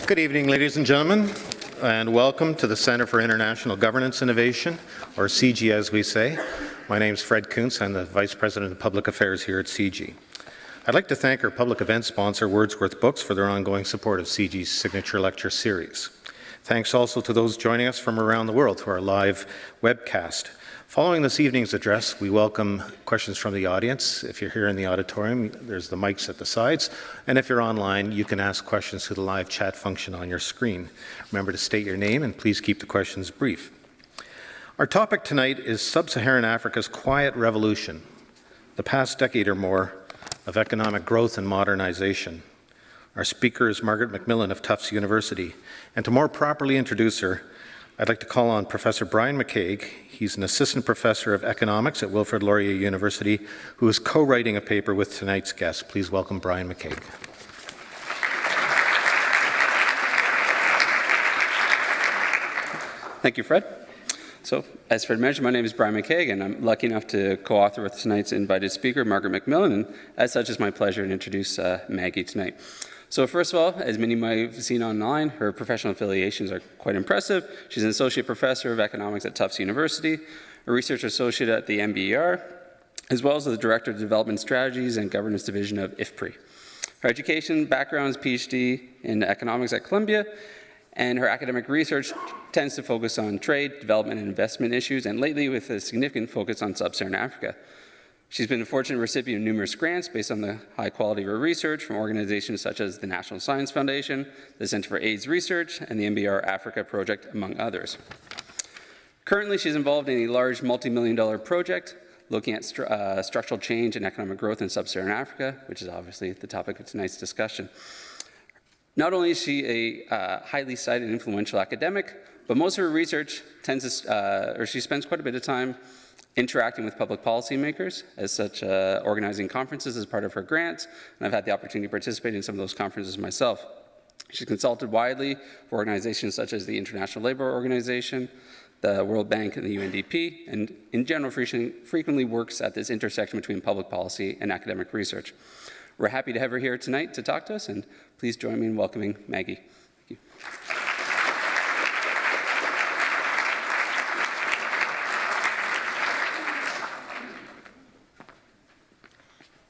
Good evening, ladies and gentlemen, and welcome to the Centre for International Governance Innovation, or CG as we say. My name is Fred Kuntz. I'm the Vice President of Public Affairs here at CG. I'd like to thank our public event sponsor, Wordsworth Books, for their ongoing support of CG's signature lecture series. Thanks also to those joining us from around the world through our live webcast. Following this evening's address, we welcome questions from the audience. If you're here in the auditorium, there's the mics at the sides. And if you're online, you can ask questions through the live chat function on your screen. Remember to state your name and please keep the questions brief. Our topic tonight is Sub-Saharan Africa's quiet revolution, the past decade or more of economic growth and modernization. Our speaker is Margaret McMillan of Tufts University. And to more properly introduce her, I'd like to call on Professor Brian McCaig. He's an assistant professor of economics at Wilfrid Laurier University, who is co-writing a paper with tonight's guest. Please welcome Brian McCaig. Thank you, Fred. So, as Fred mentioned, my name is Brian McCaig, and I'm lucky enough to co-author with tonight's invited speaker, Margaret McMillan, and as such, it's my pleasure to introduce Maggie tonight. So first of all, as many might have seen online, her professional affiliations are quite impressive. She's an associate professor of economics at Tufts University, a research associate at the MBER, as well as the director of development strategies and governance division of IFPRI. Her education background is PhD in economics at Columbia, and her academic research tends to focus on trade, development, and investment issues, and lately with a significant focus on Sub-Saharan Africa. She's been a fortunate recipient of numerous grants based on the high quality of her research from organizations such as the National Science Foundation, the Center for AIDS Research, and the MBR Africa project, among others. Currently, she's involved in a large multi-million-dollar project looking at structural change and economic growth in Sub-Saharan Africa, which is obviously the topic of tonight's discussion. Not only is she a highly cited and influential academic, but most of her research she spends quite a bit of time interacting with public policymakers, as such organizing conferences as part of her grants, and I've had the opportunity to participate in some of those conferences myself. She's consulted widely for organizations such as the International Labour Organization, the World Bank, and the UNDP, and in general frequently works at this intersection between public policy and academic research. We're happy to have her here tonight to talk to us, and please join me in welcoming Maggie. Thank you.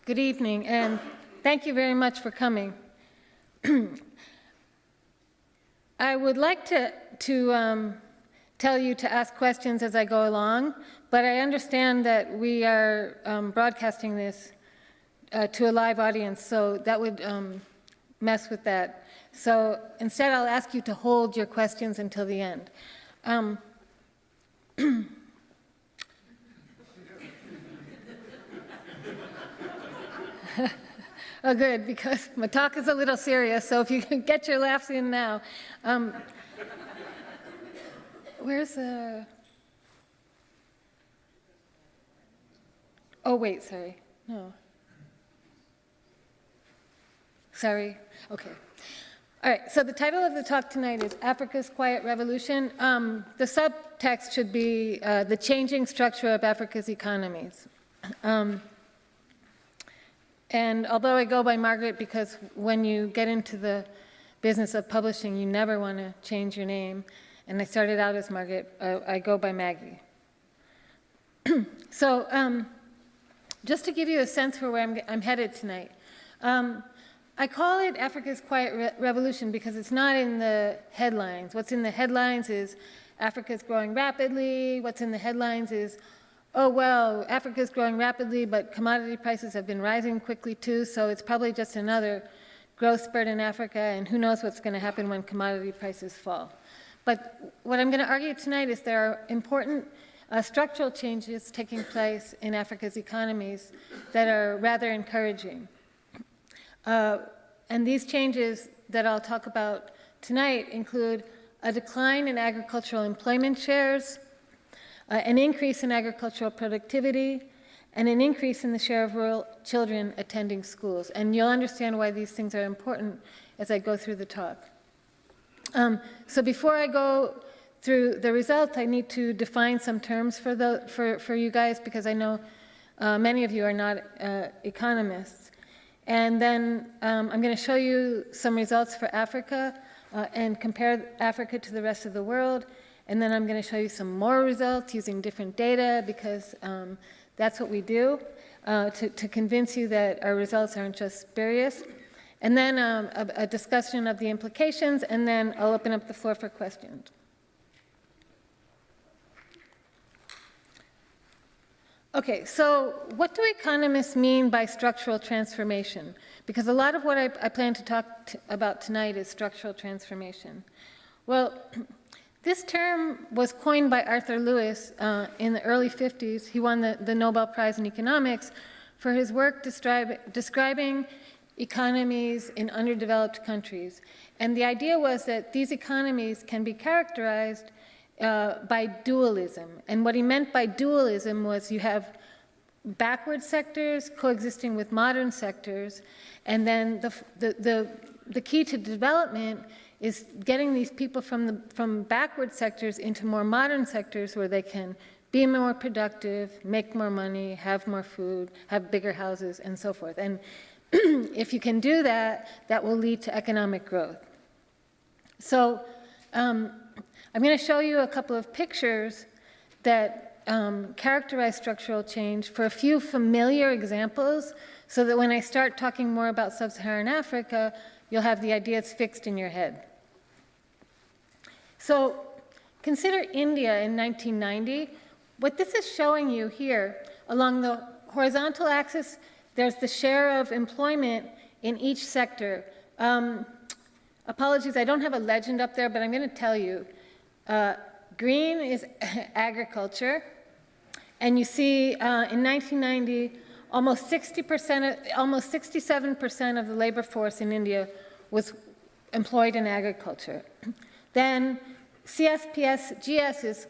Good evening, and thank you very much for coming. I would like to tell you to ask questions as I go along, but I understand that we are broadcasting this to a live audience, so that would mess with that. So instead, I'll ask you to hold your questions until the end. Oh, good, because my talk is a little serious, so if you can get your laughs in now. Where's the... Oh, wait, sorry. No. Sorry. Okay. All right, so the title of the talk tonight is Africa's Quiet Revolution. The subtext should be the changing structure of Africa's economies. And although I go by Margaret because when you get into the business of publishing, you never want to change your name, and I started out as Margaret, I go by Maggie. So just to give you a sense for where I'm headed tonight, I call it Africa's Quiet Revolution because it's not in the headlines. What's in the headlines is Africa's growing rapidly. What's in the headlines is, oh, well, Africa's growing rapidly, but commodity prices have been rising quickly too, so it's probably just another growth spurt in Africa, and who knows what's going to happen when commodity prices fall. But what I'm going to argue tonight is there are important structural changes taking place in Africa's economies that are rather encouraging. And these changes that I'll talk about tonight include a decline in agricultural employment shares, an increase in agricultural productivity, and an increase in the share of rural children attending schools. And you'll understand why these things are important as I go through the talk. So before I go through the results, I need to define some terms for you guys, because I know many of you are not economists. And then I'm going to show you some results for Africa, and compare Africa to the rest of the world. And then I'm going to show you some more results using different data, because that's what we do, to convince you that our results aren't just spurious. And then a discussion of the implications, and then I'll open up the floor for questions. Okay, so what do economists mean by structural transformation? Because a lot of what I plan to talk about tonight is structural transformation. Well, this term was coined by Arthur Lewis in the early 50s. He won the Nobel Prize in Economics for his work describing economies in underdeveloped countries. And the idea was that these economies can be characterized by dualism. And what he meant by dualism was you have backward sectors coexisting with modern sectors, and then the key to development is getting these people from backward sectors into more modern sectors where they can be more productive, make more money, have more food, have bigger houses, and so forth. And if you can do that, that will lead to economic growth. So I'm going to show you a couple of pictures that characterize structural change for a few familiar examples, so that when I start talking more about Sub-Saharan Africa, you'll have the ideas fixed in your head. So consider India in 1990. What this is showing you here, along the horizontal axis, there's the share of employment in each sector. Apologies, I don't have a legend up there, but I'm going to tell you. Green is agriculture, and you see in 1990, almost 67% of the labor force in India was employed in agriculture. Then CSPS, GS is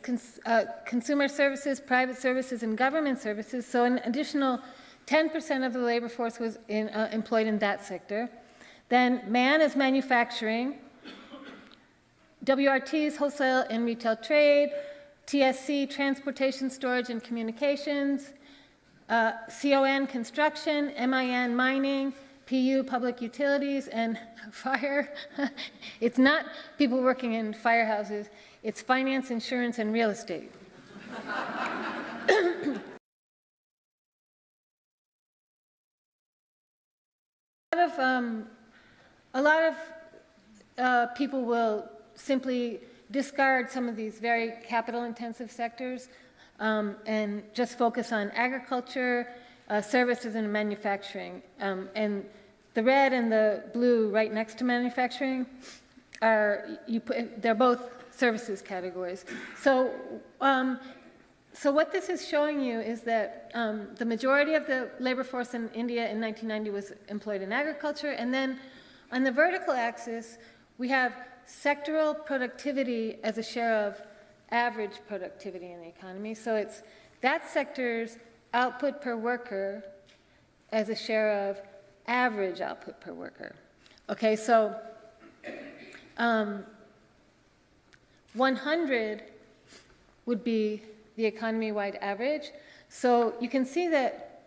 consumer services, private services, and government services, so an additional 10% of the labor force was employed in that sector. Then MAN is manufacturing, WRT is wholesale and retail trade, TSC, transportation, storage, and communications, CON, construction, MIN, mining, PU, public utilities, and fire. It's not people working in firehouses, it's finance, insurance, and real estate. A lot of people will simply discard some of these very capital-intensive sectors and just focus on agriculture, services, and manufacturing. And the red and the blue right next to manufacturing they're both services categories. So, so what this is showing you is that the majority of the labor force in India in 1990 was employed in agriculture, and then on the vertical axis, we have sectoral productivity as a share of average productivity in the economy. So it's that sector's output per worker as a share of average output per worker. Okay, so 100 would be the economy-wide average. So you can see that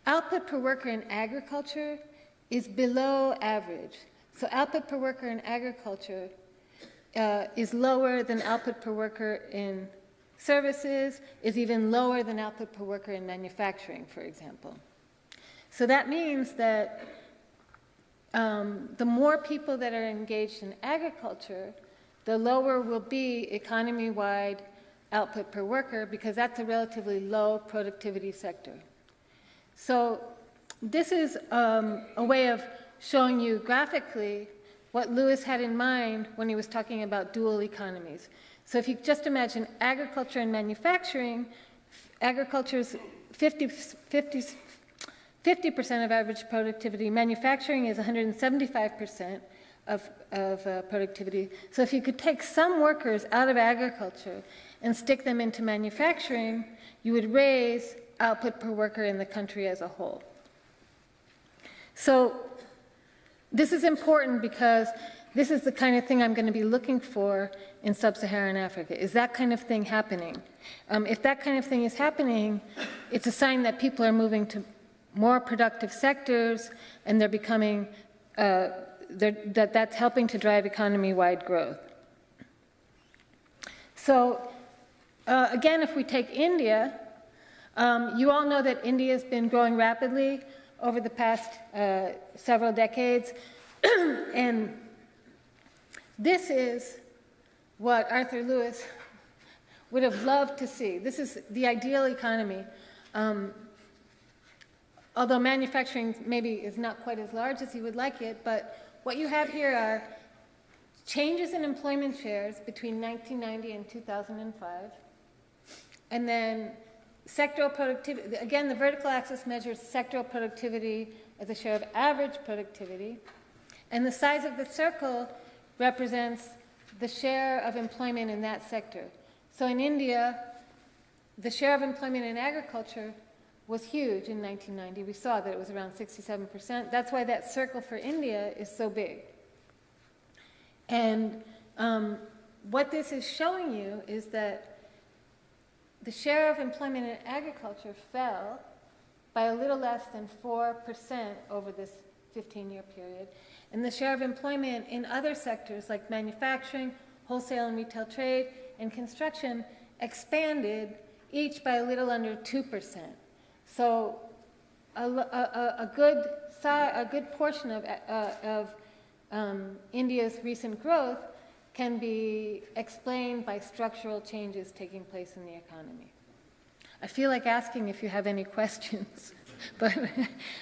output per worker in agriculture is below average. So output per worker in agriculture is lower than output per worker in services, is even lower than output per worker in manufacturing, for example. So that means that the more people that are engaged in agriculture, the lower will be economy-wide output per worker, because that's a relatively low productivity sector. So this is a way of showing you graphically what Lewis had in mind when he was talking about dual economies. So if you just imagine agriculture and manufacturing, agriculture is 50% of average productivity, manufacturing is 175% of productivity. So if you could take some workers out of agriculture and stick them into manufacturing, you would raise output per worker in the country as a whole. So this is important because this is the kind of thing I'm going to be looking for in Sub-Saharan Africa. Is that kind of thing happening? If that kind of thing is happening, it's a sign that people are moving to more productive sectors, and they're becoming that's helping to drive economy-wide growth. So again, if we take India, you all know that India has been growing rapidly over the past several decades. And this is what Arthur Lewis would have loved to see. This is the ideal economy. Although manufacturing maybe is not quite as large as he would like it, but what you have here are changes in employment shares between 1990 and 2005. And then sectoral productivity, again, the vertical axis measures sectoral productivity as a share of average productivity. And the size of the circle represents the share of employment in that sector. So in India, the share of employment in agriculture was huge in 1990. We saw that it was around 67%. That's why that circle for India is so big. And what this is showing you is that the share of employment in agriculture fell by a little less than 4% over this 15-year period. And the share of employment in other sectors like manufacturing, wholesale and retail trade, and construction expanded each by a little under 2%. So a good portion of India's recent growth can be explained by structural changes taking place in the economy. I feel like asking if you have any questions, but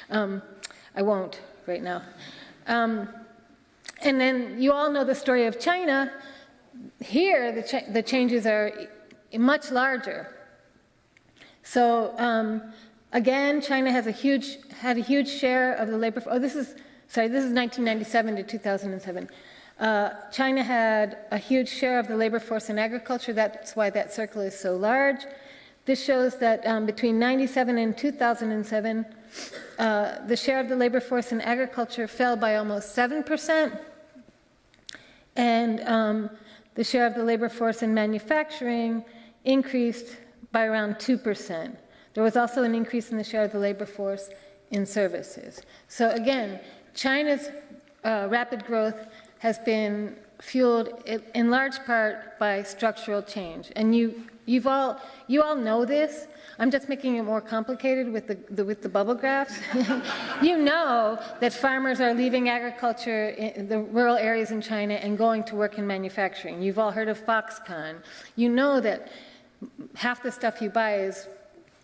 I won't right now. And then you all know the story of China. Here, the changes are much larger. So again, China had a huge share of the labor. This is 1997 to 2007. China had a huge share of the labor force in agriculture. That's why that circle is so large. This shows that between 1997 and 2007, the share of the labor force in agriculture fell by almost 7%, and the share of the labor force in manufacturing increased by around 2%. There was also an increase in the share of the labor force in services. So again, China's rapid growth has been fueled in large part by structural change. And you all know this. I'm just making it more complicated with the bubble graphs. You know that farmers are leaving agriculture in the rural areas in China and going to work in manufacturing. You've all heard of Foxconn. You know that half the stuff you buy is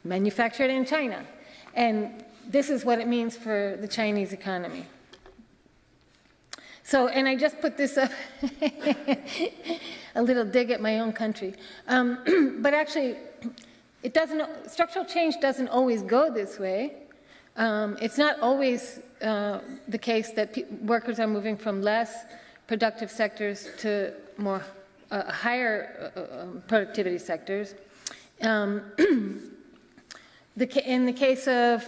manufactured in China. And this is what it means for the Chinese economy. So, and I just put this up, a little dig at my own country. But actually, structural change doesn't always go this way. It's not always the case that workers are moving from less productive sectors to more higher productivity sectors. In the case of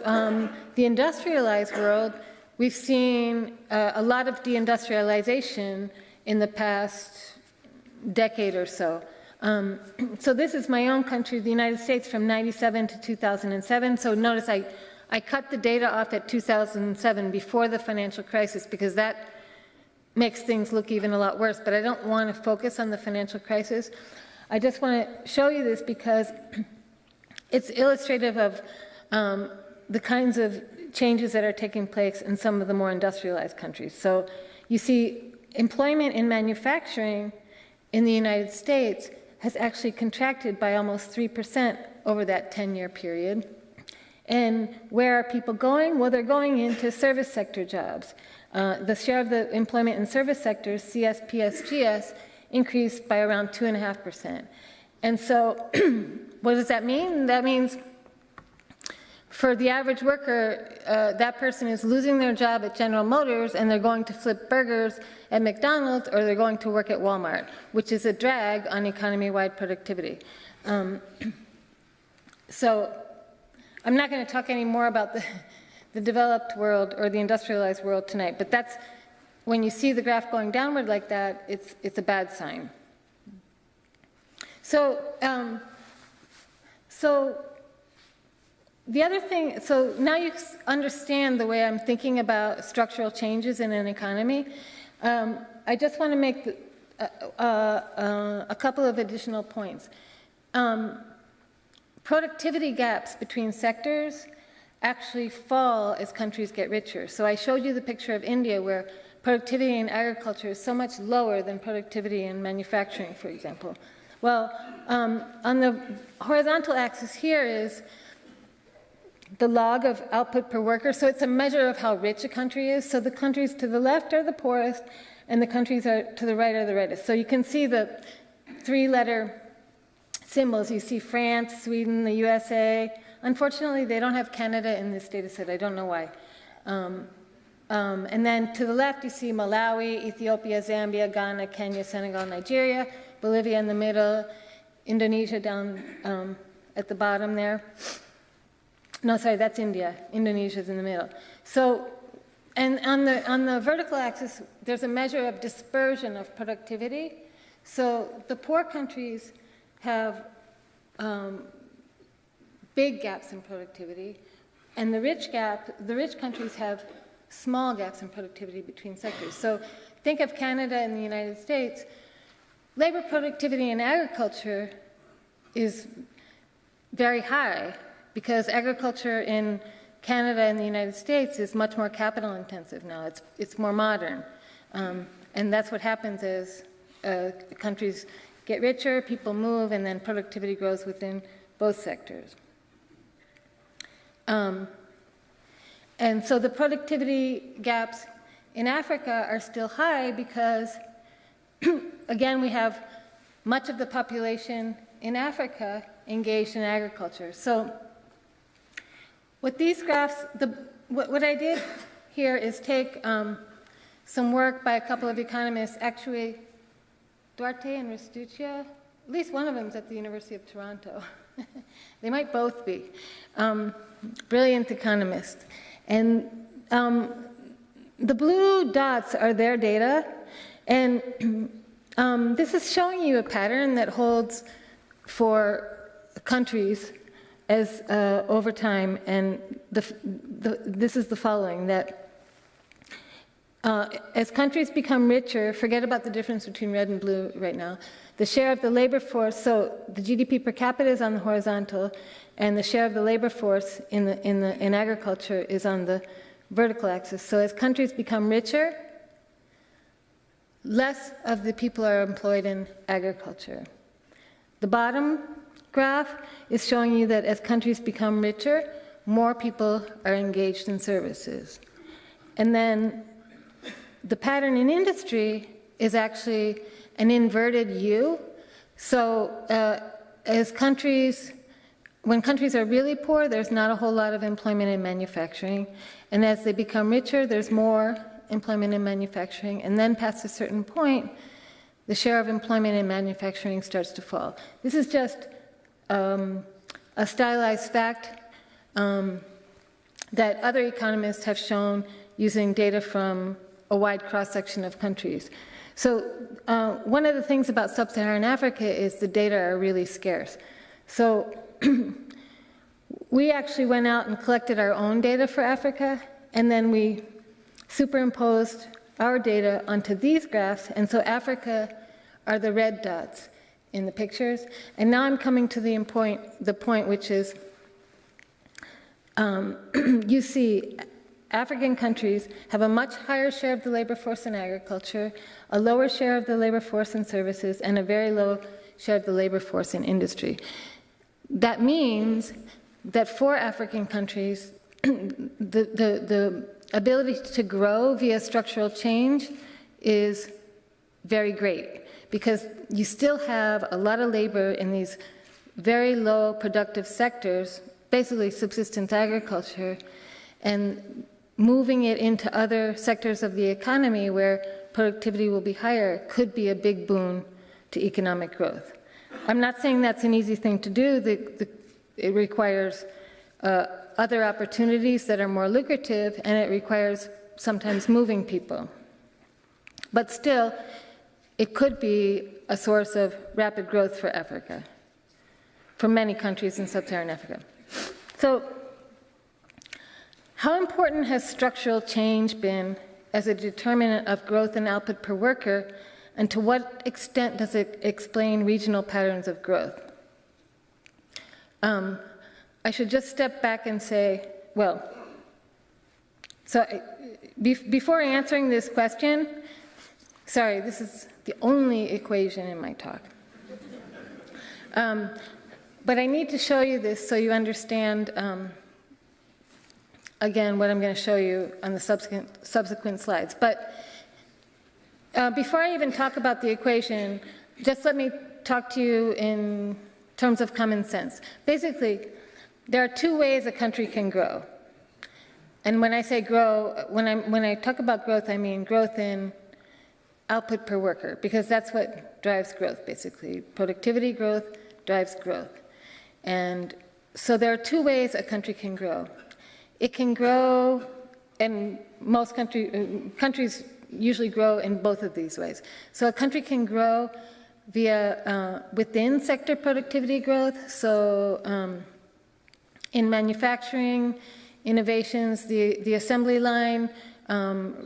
the industrialized world, we've seen a lot of deindustrialization in the past decade or so. So this is my own country, the United States, from 97 to 2007. So notice I cut the data off at 2007 before the financial crisis because that makes things look even a lot worse. But I don't want to focus on the financial crisis. I just want to show you this because it's illustrative of the kinds of changes that are taking place in some of the more industrialized countries. So you see employment in manufacturing in the United States has actually contracted by almost 3% over that 10-year period. And where are people going? Well, they're going into service sector jobs. The share of the employment in service sectors, CS, PS, GS, increased by around 2.5%. And so what does that mean? That means for the average worker, that person is losing their job at General Motors and they're going to flip burgers at McDonald's or they're going to work at Walmart, which is a drag on economy-wide productivity. So I'm not going to talk any more about the developed world or the industrialized world tonight, but that's, when you see the graph going downward like that, it's a bad sign. So, The other thing, so now you understand the way I'm thinking about structural changes in an economy. I just want to make a couple of additional points. Productivity gaps between sectors actually fall as countries get richer. So I showed you the picture of India where productivity in agriculture is so much lower than productivity in manufacturing, for example. Well, on the horizontal axis here is the log of output per worker. So it's a measure of how rich a country is. So the countries to the left are the poorest, and the countries to the right are the richest. So you can see the three-letter symbols. You see France, Sweden, the USA. Unfortunately, they don't have Canada in this data set. I don't know why. And then to the left, you see Malawi, Ethiopia, Zambia, Ghana, Kenya, Senegal, Nigeria, Bolivia in the middle, Indonesia down at the bottom there. No, sorry, that's India. Indonesia's in the middle. So, and on the vertical axis, there's a measure of dispersion of productivity. So the poor countries have big gaps in productivity, and the rich countries have small gaps in productivity between sectors. So think of Canada and the United States. Labor productivity in agriculture is very high because agriculture in Canada and the United States is much more capital intensive now. It's more modern. And that's what happens as countries get richer, people move, and then productivity grows within both sectors. And so the productivity gaps in Africa are still high because, again, we have much of the population in Africa engaged in agriculture. So what these graphs, what I did here is take some work by a couple of economists, actually Duarte and Restuccia, at least one of them is at the University of Toronto. They might both be. Brilliant economists. And the blue dots are their data, and this is showing you a pattern that holds for countries as over time, and this is the following, that as countries become richer, forget about the difference between red and blue right now, the share of the labor force, so the GDP per capita is on the horizontal, and the share of the labor force in agriculture is on the vertical axis. So as countries become richer, less of the people are employed in agriculture. The bottom graph is showing you that as countries become richer, more people are engaged in services. And then the pattern in industry is actually an inverted U. So when countries are really poor, there's not a whole lot of employment in manufacturing. And as they become richer, there's more employment in manufacturing. And then past a certain point, the share of employment in manufacturing starts to fall. This is just a stylized fact that other economists have shown using data from a wide cross-section of countries. So one of the things about Sub-Saharan Africa is the data are really scarce. So we actually went out and collected our own data for Africa, and then we superimposed our data onto these graphs, and so Africa are the red dots in the pictures. And now I'm coming to the point which is, you see African countries have a much higher share of the labor force in agriculture, a lower share of the labor force in services, and a very low share of the labor force in industry. That means that for African countries, the ability to grow via structural change is very great, because you still have a lot of labor in these very low productive sectors, basically subsistence agriculture, and moving it into other sectors of the economy where productivity will be higher could be a big boon to economic growth. I'm not saying that's an easy thing to do. It requires other opportunities that are more lucrative, and it requires sometimes moving people. But still, it could be a source of rapid growth for Africa, for many countries in Sub-Saharan Africa. So How important has structural change been as a determinant of growth and output per worker, and to what extent does it explain regional patterns of growth? I should just step back and say, well, before answering this question, sorry, this is the only equation in my talk. But I need to show you this so you understand, again, what I'm going to show you on the subsequent slides. But before I even talk about the equation, just let me talk to you in terms of common sense. Basically, there are two ways a country can grow. And when I say grow, when I talk about growth, I mean growth in output per worker, because that's what drives growth, basically. Productivity growth drives growth. And so there are two ways a country can grow. It can grow, and most countries usually grow in both of these ways. So a country can grow via within sector productivity growth. So in manufacturing, innovations, the assembly line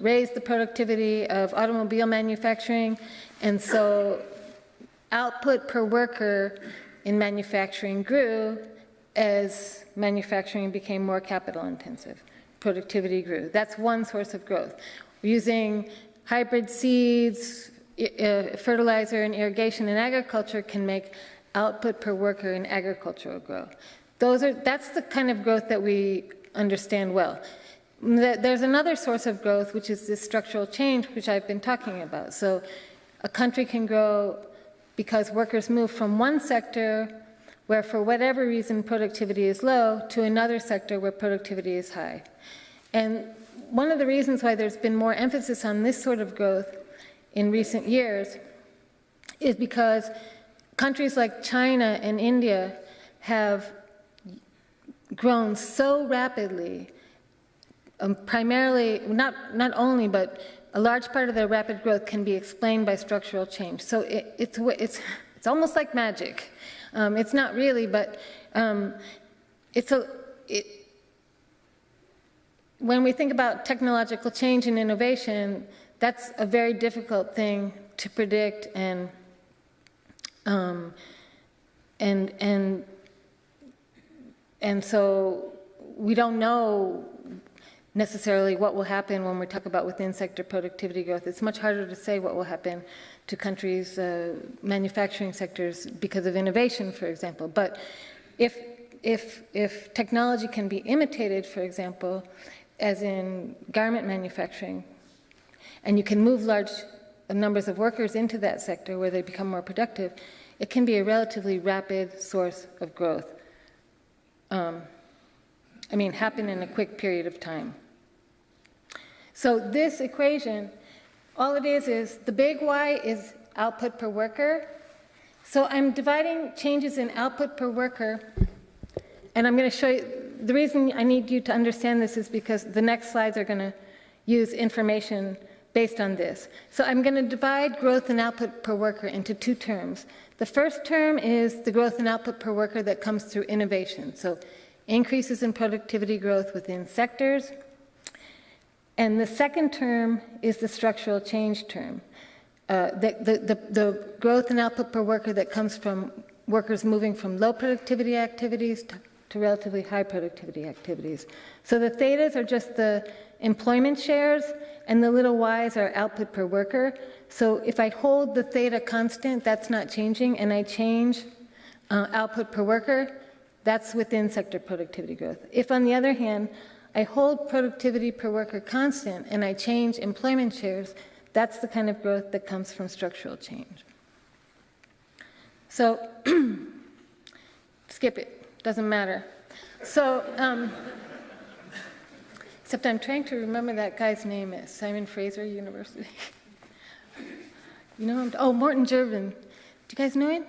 raised the productivity of automobile manufacturing, and so output per worker in manufacturing grew as manufacturing became more capital intensive. Productivity grew. That's one source of growth. Using hybrid seeds, fertilizer and irrigation in agriculture can make output per worker in agricultural grow. That's the kind of growth that we understand well. There's another source of growth, which is this structural change, which I've been talking about. So a country can grow because workers move from one sector where, for whatever reason, productivity is low to another sector where productivity is high. And one of the reasons why there's been more emphasis on this sort of growth in recent years is because countries like China and India have grown so rapidly, primarily, not only, but a large part of their rapid growth can be explained by structural change. So it's almost like magic. It's not really, but when we think about technological change and innovation, that's a very difficult thing to predict, and so we don't know necessarily what will happen when we talk about within sector productivity growth. It's much harder to say what will happen to countries' manufacturing sectors because of innovation, for example. But if technology can be imitated, for example, as in garment manufacturing, and you can move large numbers of workers into that sector where they become more productive, it can be a relatively rapid source of growth. Happen in a quick period of time. So this equation, all it is the big Y is output per worker. So I'm dividing changes in output per worker, and I'm going to show you, the reason I need you to understand this is because the next slides are going to use information based on this. So I'm going to divide growth and output per worker into two terms. The first term is the growth and output per worker that comes through innovation. So increases in productivity growth within sectors. And the second term is the structural change term. The growth and output per worker that comes from workers moving from low productivity activities to relatively high productivity activities. So the thetas are just the employment shares, and the little y's are output per worker. So if I hold the theta constant, that's not changing, and I change output per worker, that's within sector productivity growth. If, on the other hand, I hold productivity per worker constant and I change employment shares, that's the kind of growth that comes from structural change. So, skip it, doesn't matter. So, except I'm trying to remember that guy's name at Simon Fraser University. You know him? Oh, Morton Jervin. Do you guys know him?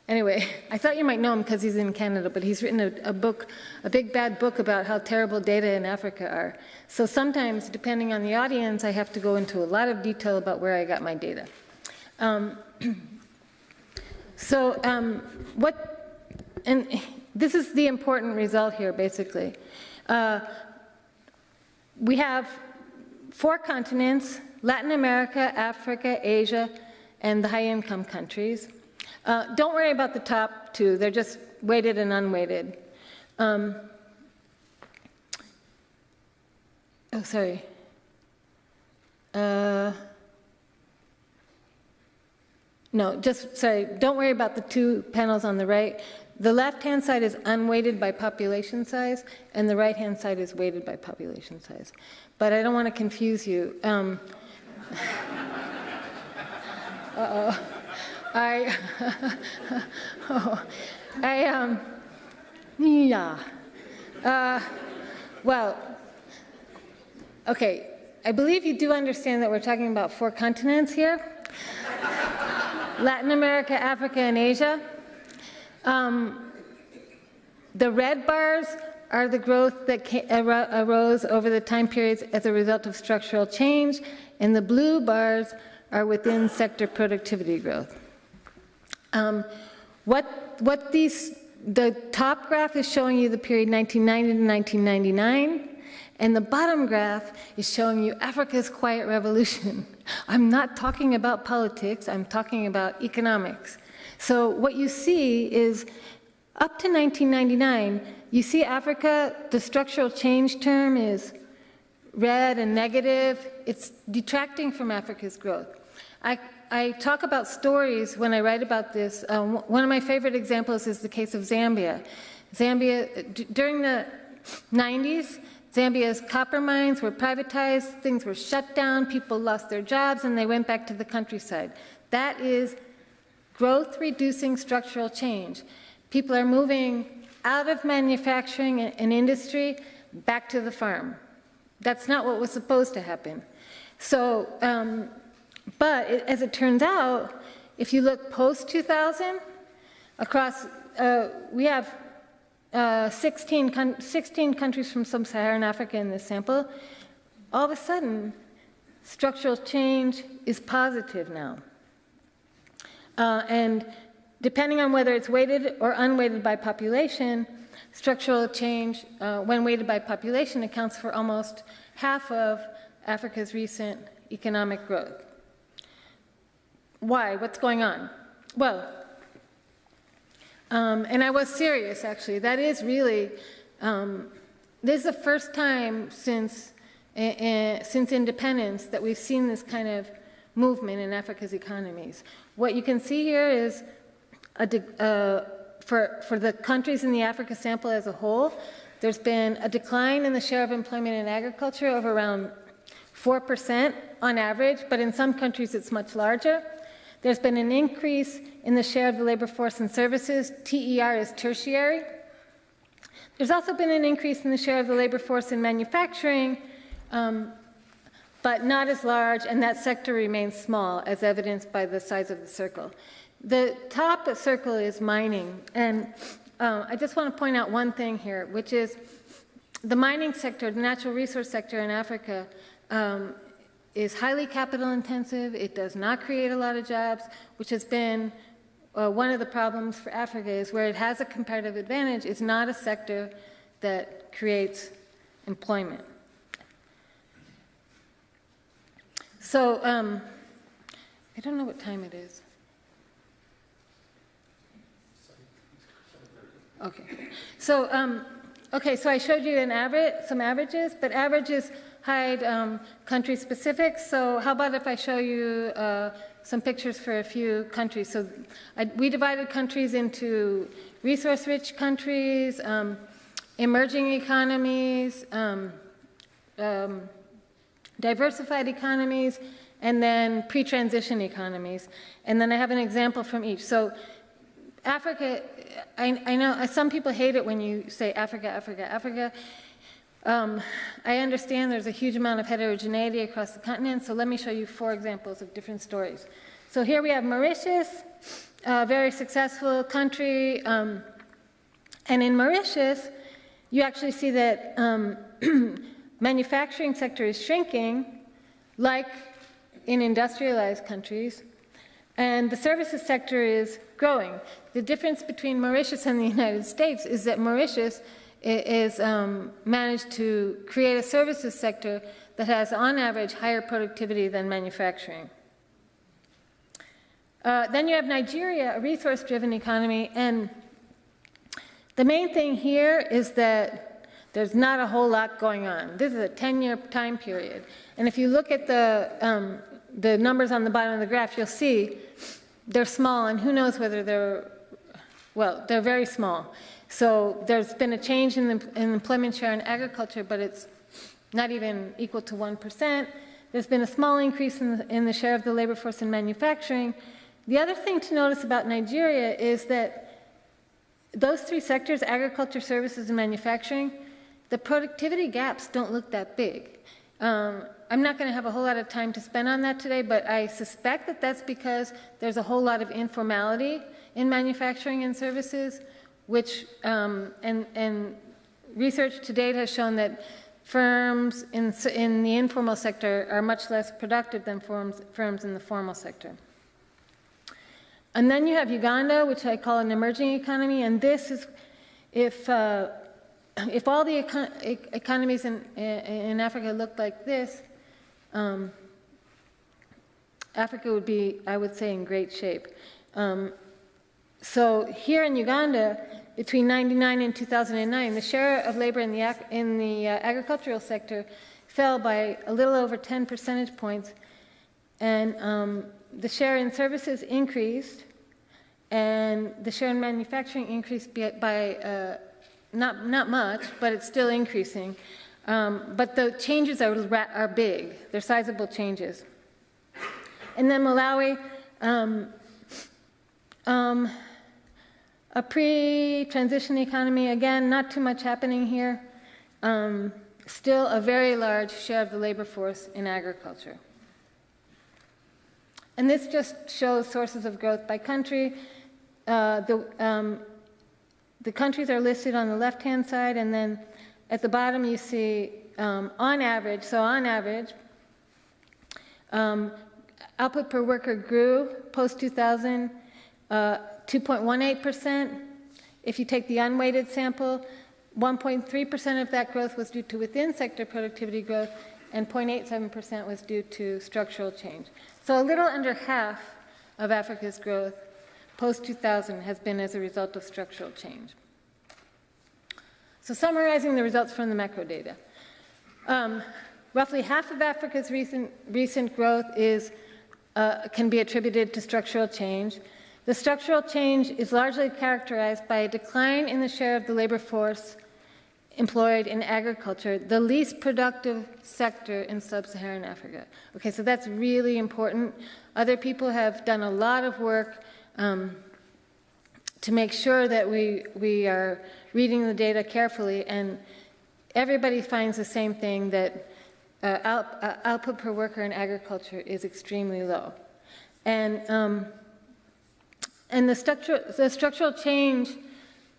Anyway, I thought you might know him because he's in Canada, but he's written a book, a big bad book about how terrible data in Africa are. So sometimes, depending on the audience, I have to go into a lot of detail about where I got my data. And this is the important result here, basically. we have 4 continents: Latin America, Africa, Asia, and the high-income countries. Don't worry about the top 2. They're just weighted and unweighted. Oh, sorry. No, just, sorry, don't worry about the 2 panels on the right. The left-hand side is unweighted by population size, and the right-hand side is weighted by population size. But I don't want to confuse you. Well, okay, I believe you do understand that we're talking about 4 continents here: Latin America, Africa, and Asia. The red bars are the growth that arose over the time periods as a result of structural change, and the blue bars are within sector productivity growth. The top graph is showing you the period 1990 to 1999, and the bottom graph is showing you Africa's quiet revolution. I'm not talking about politics, I'm talking about economics. So what you see is, up to 1999, you see Africa, the structural change term is red and negative. It's detracting from Africa's growth. I talk about stories when I write about this. One of my favorite examples is the case of Zambia. During the 90s, Zambia's copper mines were privatized, things were shut down, people lost their jobs, and they went back to the countryside. That is growth-reducing structural change. People are moving out of manufacturing and industry back to the farm. That's not what was supposed to happen. So, as it turns out, if you look post-2000, across, we have 16 countries from Sub-Saharan Africa in this sample. All of a sudden, structural change is positive now. And depending on whether it's weighted or unweighted by population, structural change, when weighted by population, accounts for almost half of Africa's recent economic growth. Why? What's going on? Well, and I was serious, actually. That is really, this is the first time since independence that we've seen this kind of movement in Africa's economies. What you can see here is, for the countries in the Africa sample as a whole, there's been a decline in the share of employment in agriculture of around 4% on average, but in some countries it's much larger. There's been an increase in the share of the labor force in services. TER is tertiary. There's also been an increase in the share of the labor force in manufacturing, but not as large, and that sector remains small, as evidenced by the size of the circle. The top circle is mining, and I just want to point out one thing here, which is the mining sector, the natural resource sector in Africa, is highly capital intensive. It does not create a lot of jobs, which has been one of the problems for Africa, is where it has a comparative advantage, it's not a sector that creates employment. So, I don't know what time it is. Okay. So, so I showed you some averages, but averages hide country specifics. So how about if I show you some pictures for a few countries? So we divided countries into resource-rich countries, emerging economies, diversified economies, and then pre-transition economies. And then I have an example from each. So Africa, I know some people hate it when you say Africa, Africa, Africa. I understand there's a huge amount of heterogeneity across the continent, so let me show you 4 examples of different stories. So here we have Mauritius, a very successful country, and in Mauritius, you actually see that manufacturing sector is shrinking, like in industrialized countries, and the services sector is growing. The difference between Mauritius and the United States is that Mauritius is managed to create a services sector that has, on average, higher productivity than manufacturing. Then you have Nigeria, a resource-driven economy, and the main thing here is that there's not a whole lot going on. This is a 10-year time period, and if you look at the numbers on the bottom of the graph, you'll see they're small, and who knows whether they're very small. So there's been a change in the employment share in agriculture, but it's not even equal to 1%. There's been a small increase in the share of the labor force in manufacturing. The other thing to notice about Nigeria is that those three sectors, agriculture, services, and manufacturing, the productivity gaps don't look that big. I'm not going to have a whole lot of time to spend on that today, but I suspect that that's because there's a whole lot of informality in manufacturing and services, which, and research to date has shown that firms in the informal sector are much less productive than firms in the formal sector. And then you have Uganda, which I call an emerging economy, and this is, if all the economies in Africa looked like this, Africa would be, I would say, in great shape. So here in Uganda, between 1999 and 2009, the share of labor in the agricultural sector fell by a little over 10 percentage points, and the share in services increased, and the share in manufacturing increased by not much, but it's still increasing. But the changes are big. They're sizable changes. And then Malawi, a pre-transition economy, again, not too much happening here. Still a very large share of the labor force in agriculture. And this just shows sources of growth by country. The countries are listed on the left-hand side, and then at the bottom you see on average, output per worker grew post-2000, 2.18%. If you take the unweighted sample, 1.3% of that growth was due to within-sector productivity growth, and 0.87% was due to structural change. So a little under half of Africa's growth post-2000 has been as a result of structural change. So summarizing the results from the macro data. Roughly half of Africa's recent growth can be attributed to structural change. The structural change is largely characterized by a decline in the share of the labor force employed in agriculture, the least productive sector in Sub-Saharan Africa. Okay, so that's really important. Other people have done a lot of work to make sure that we are reading the data carefully, and everybody finds the same thing, that output per worker in agriculture is extremely low. And the structural change,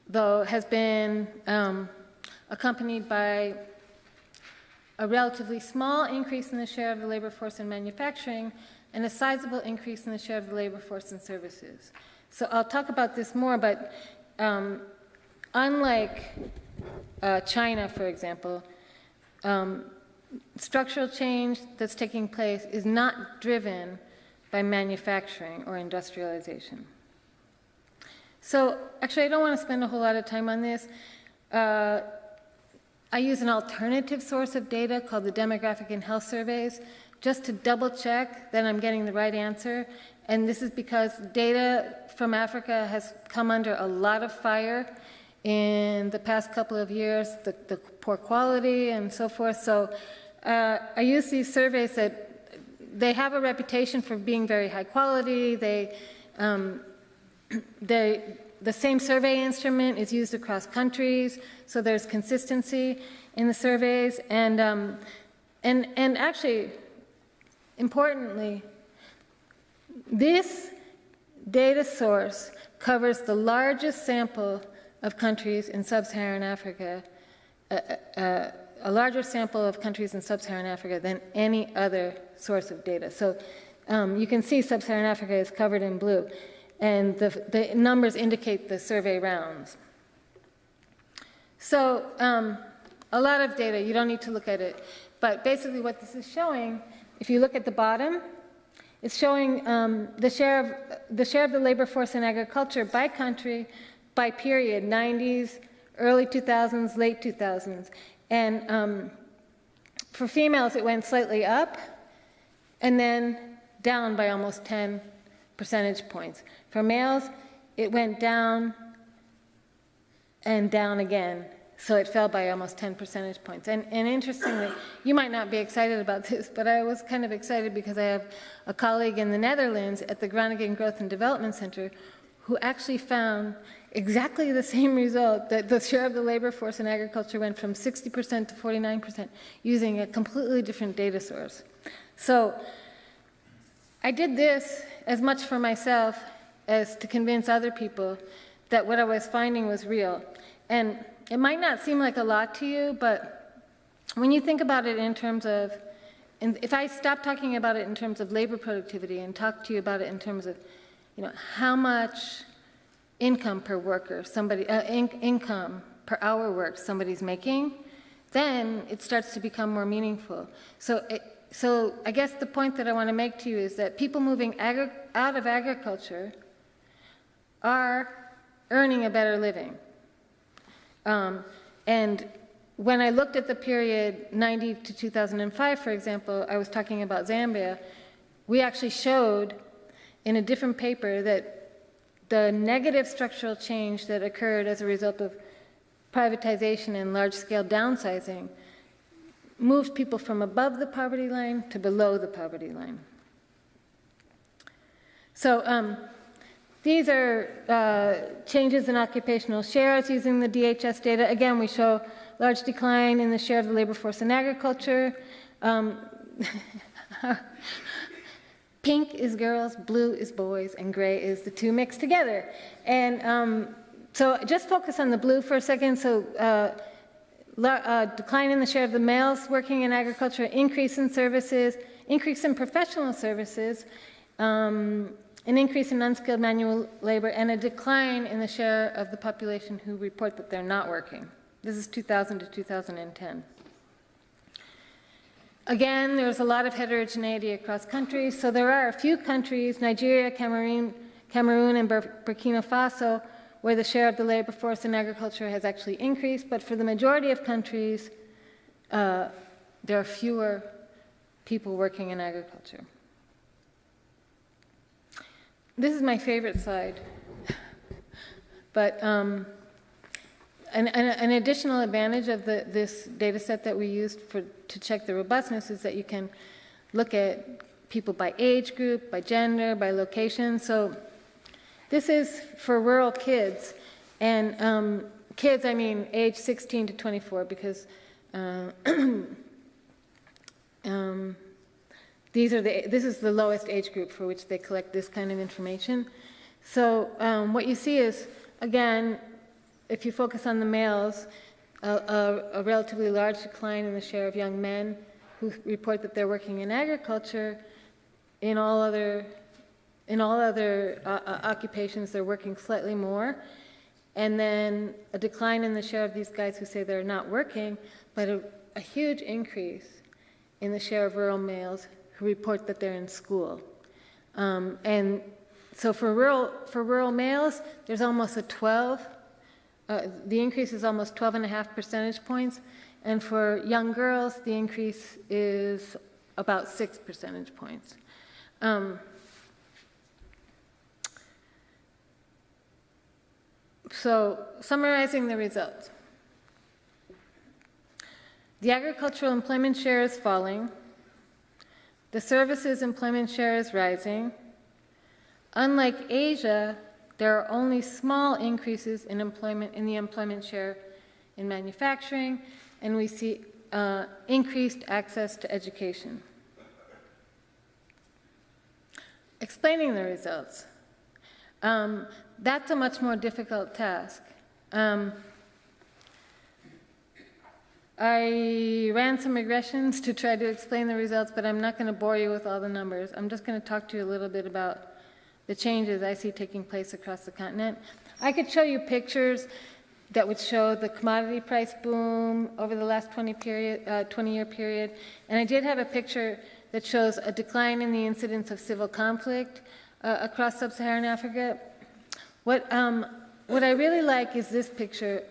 though, has been accompanied by a relatively small increase in the share of the labor force in manufacturing and a sizable increase in the share of the labor force in services. So I'll talk about this more, but unlike China, for example, structural change that's taking place is not driven by manufacturing or industrialization. So actually, I don't want to spend a whole lot of time on this. I use an alternative source of data called the Demographic and Health Surveys, just to double check that I'm getting the right answer. And this is because data from Africa has come under a lot of fire in the past couple of years, the poor quality and so forth. So I use these surveys that they have a reputation for being very high quality. The same survey instrument is used across countries, so there's consistency in the surveys. And actually, importantly, this data source covers the largest sample of countries in Sub-Saharan Africa, a larger sample of countries in Sub-Saharan Africa than any other source of data. So you can see Sub-Saharan Africa is covered in blue, and the numbers indicate the survey rounds. So a lot of data, you don't need to look at it. But basically what this is showing, if you look at the bottom, it's showing the share of the labor force in agriculture by country, by period, 90s, early 2000s, late 2000s. And for females, it went slightly up and then down by almost 10 percentage points. For males, it went down and down again. So it fell by almost 10 percentage points. And interestingly, you might not be excited about this, but I was kind of excited because I have a colleague in the Netherlands at the Groningen Growth and Development Center who actually found exactly the same result, that the share of the labor force in agriculture went from 60% to 49% using a completely different data source. So I did this as much for myself as to convince other people that what I was finding was real. And it might not seem like a lot to you, but when you think about it in terms of, and if I stop talking about it in terms of labor productivity and talk to you about it in terms of, how much income per worker, income per hour worked somebody's making, then it starts to become more meaningful. So I guess the point that I want to make to you is that people moving out of agriculture are earning a better living. And when I looked at the period 90 to 2005, for example, I was talking about Zambia, we actually showed in a different paper that the negative structural change that occurred as a result of privatization and large-scale downsizing moved people from above the poverty line to below the poverty line. So these are changes in occupational shares using the DHS data. Again, we show large decline in the share of the labor force in agriculture. Pink is girls, blue is boys, and gray is the two mixed together. And so just focus on the blue for a second. So decline in the share of the males working in agriculture, increase in services, increase in professional services, an increase in unskilled manual labor, and a decline in the share of the population who report that they're not working. This is 2000 to 2010. Again, there's a lot of heterogeneity across countries. So there are a few countries, Nigeria, Cameroon, and Burkina Faso, where the share of the labor force in agriculture has actually increased. But for the majority of countries, there are fewer people working in agriculture. This is my favorite slide. But an additional advantage of this data set that we used to check the robustness is that you can look at people by age group, by gender, by location. So this is for rural kids. And kids, I mean age 16 to 24, because this is the lowest age group for which they collect this kind of information. So what you see is, again, if you focus on the males, a relatively large decline in the share of young men who report that they're working in agriculture. In all other occupations, they're working slightly more. And then a decline in the share of these guys who say they're not working, but a huge increase in the share of rural males who report that they're in school. And so for rural males, there's almost a 12. The increase is almost 12.5 percentage points, and for young girls, the increase is about 6 percentage points. So, summarizing the results. The agricultural employment share is falling. The services employment share is rising. Unlike Asia, there are only small increases in the employment share in manufacturing, and we see increased access to education. Explaining the results. That's a much more difficult task. I ran some regressions to try to explain the results, but I'm not going to bore you with all the numbers. I'm just going to talk to you a little bit about the changes I see taking place across the continent. I could show you pictures. that would show the commodity price boom over the last 20-year period. And I did have a picture that shows a decline in the incidence of civil conflict across Sub-Saharan Africa. What I really like is this picture.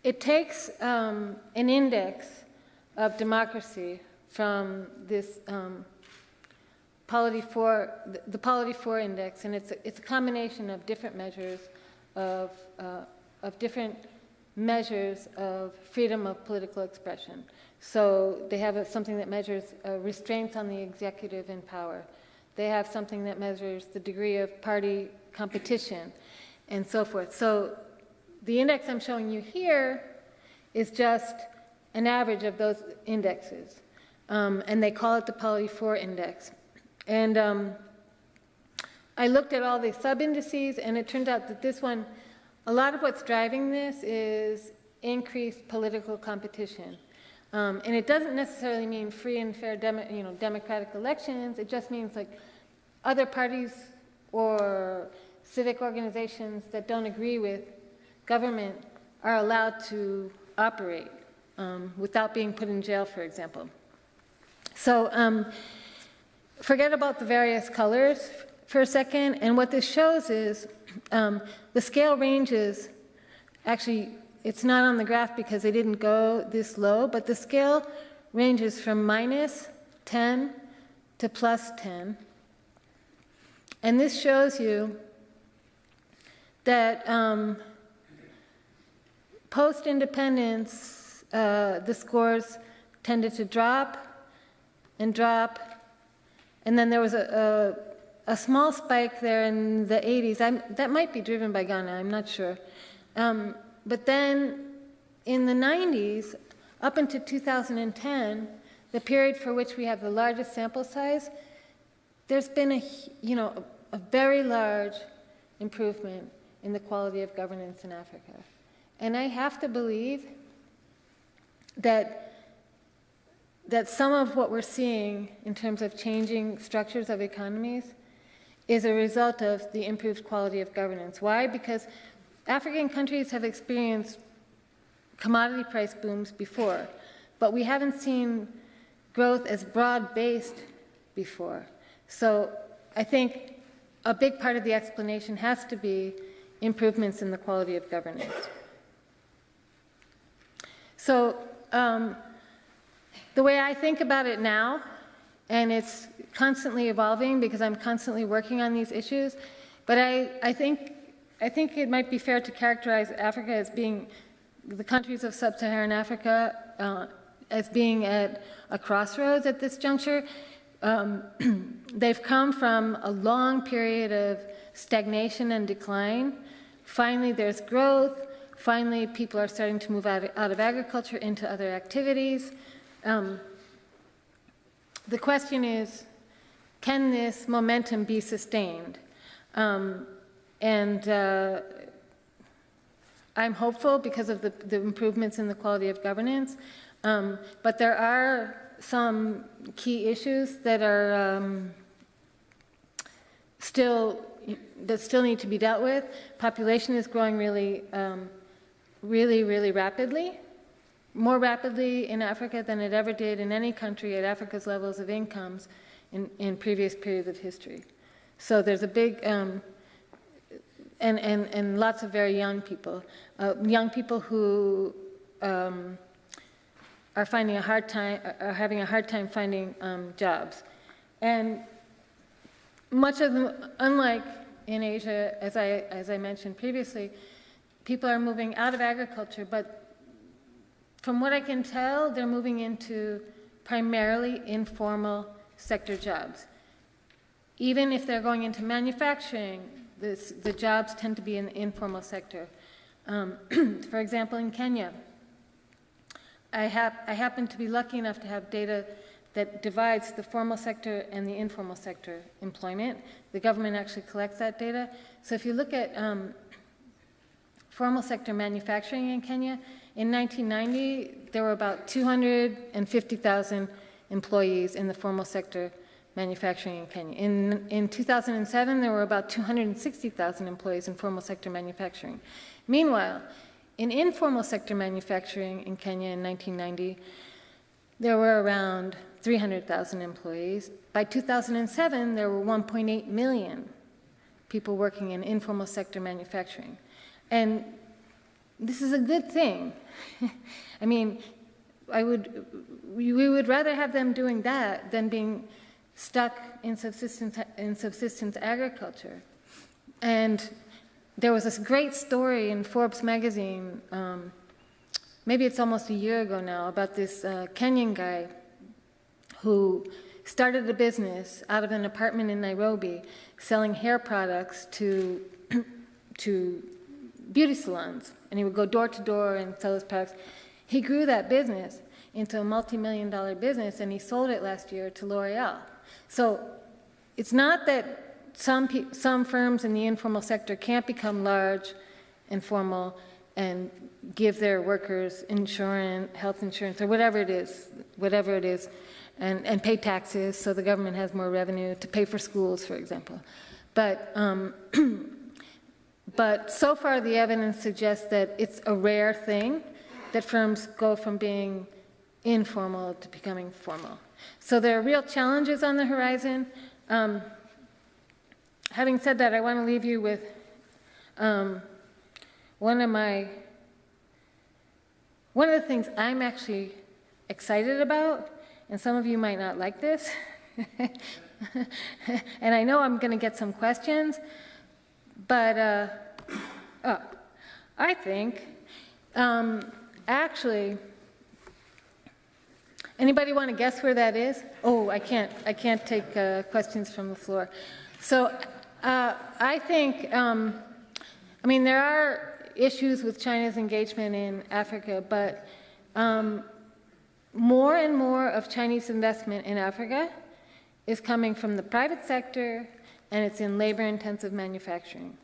It takes an index of democracy from this Polity 4, the Polity 4 index, and it's a combination of different measures of different measures of freedom of political expression. So they have something that measures restraints on the executive in power. They have something that measures the degree of party competition and so forth. So the index I'm showing you here is just an average of those indexes. And they call it the Polity 4 index. And I looked at all the sub-indices, and it turned out that this one, a lot of what's driving this is increased political competition. And it doesn't necessarily mean free and fair democratic elections. It just means like other parties or civic organizations that don't agree with government are allowed to operate without being put in jail, for example. So forget about the various colors for a second, and what this shows is the scale ranges. Actually, it's not on the graph because they didn't go this low, but the scale ranges from -10 to +10. And this shows you that post-independence, the scores tended to drop and drop, and then there was a small spike there in the 80s. That might be driven by Ghana, I'm not sure. But then in the 90s, up into 2010, the period for which we have the largest sample size, there's been a very large improvement in the quality of governance in Africa. And I have to believe that some of what we're seeing in terms of changing structures of economies is a result of the improved quality of governance. Why? Because African countries have experienced commodity price booms before, but we haven't seen growth as broad-based before. So I think a big part of the explanation has to be improvements in the quality of governance. So the way I think about it now, and it's constantly evolving because I'm constantly working on these issues, but I think it might be fair to characterize Africa as being, the countries of Sub-Saharan Africa, as being at a crossroads at this juncture. They've come from a long period of stagnation and decline. Finally, there's growth. Finally, people are starting to move out of agriculture into other activities. The question is, can this momentum be sustained? And I'm hopeful because of the improvements in the quality of governance, but there are some key issues that are still need to be dealt with. Population is growing really rapidly, more rapidly in Africa than it ever did in any country at Africa's levels of incomes in previous periods of history. So there's a big and lots of very young people who are having a hard time finding jobs, and much of them, unlike in Asia, as I mentioned previously, people are moving out of agriculture, but from what I can tell, they're moving into primarily informal sector jobs. Even if they're going into manufacturing, the jobs tend to be in the informal sector. For example, in Kenya, I happen to be lucky enough to have data that divides the formal sector and the informal sector employment. The government actually collects that data. So if you look at formal sector manufacturing in Kenya, in 1990, there were about 250,000 employees in the formal sector manufacturing in Kenya. In 2007, there were about 260,000 employees in formal sector manufacturing. Meanwhile, in informal sector manufacturing in Kenya in 1990, there were around 300,000 employees. By 2007, there were 1.8 million people working in informal sector manufacturing. And this is a good thing. I mean, we would rather have them doing that than being stuck in subsistence agriculture. And there was this great story in Forbes magazine, maybe it's almost a year ago now, about this Kenyan guy who started a business out of an apartment in Nairobi selling hair products to beauty salons. And he would go door to door and sell his products. He grew that business into a multi-million-dollar business, and he sold it last year to L'Oreal. So it's not that some firms in the informal sector can't become large and formal and give their workers insurance, health insurance, or whatever it is, and pay taxes so the government has more revenue to pay for schools, for example. But but so far the evidence suggests that it's a rare thing that firms go from being informal to becoming formal. So there are real challenges on the horizon. Having said that, I want to leave you with one of the things I'm actually excited about, and some of you might not like this, and I know I'm going to get some questions, but I think actually, anybody want to guess where that is? Oh, I can't take questions from the floor. So I think, I mean, there are issues with China's engagement in Africa, but more and more of Chinese investment in Africa is coming from the private sector, and it's in labor-intensive manufacturing.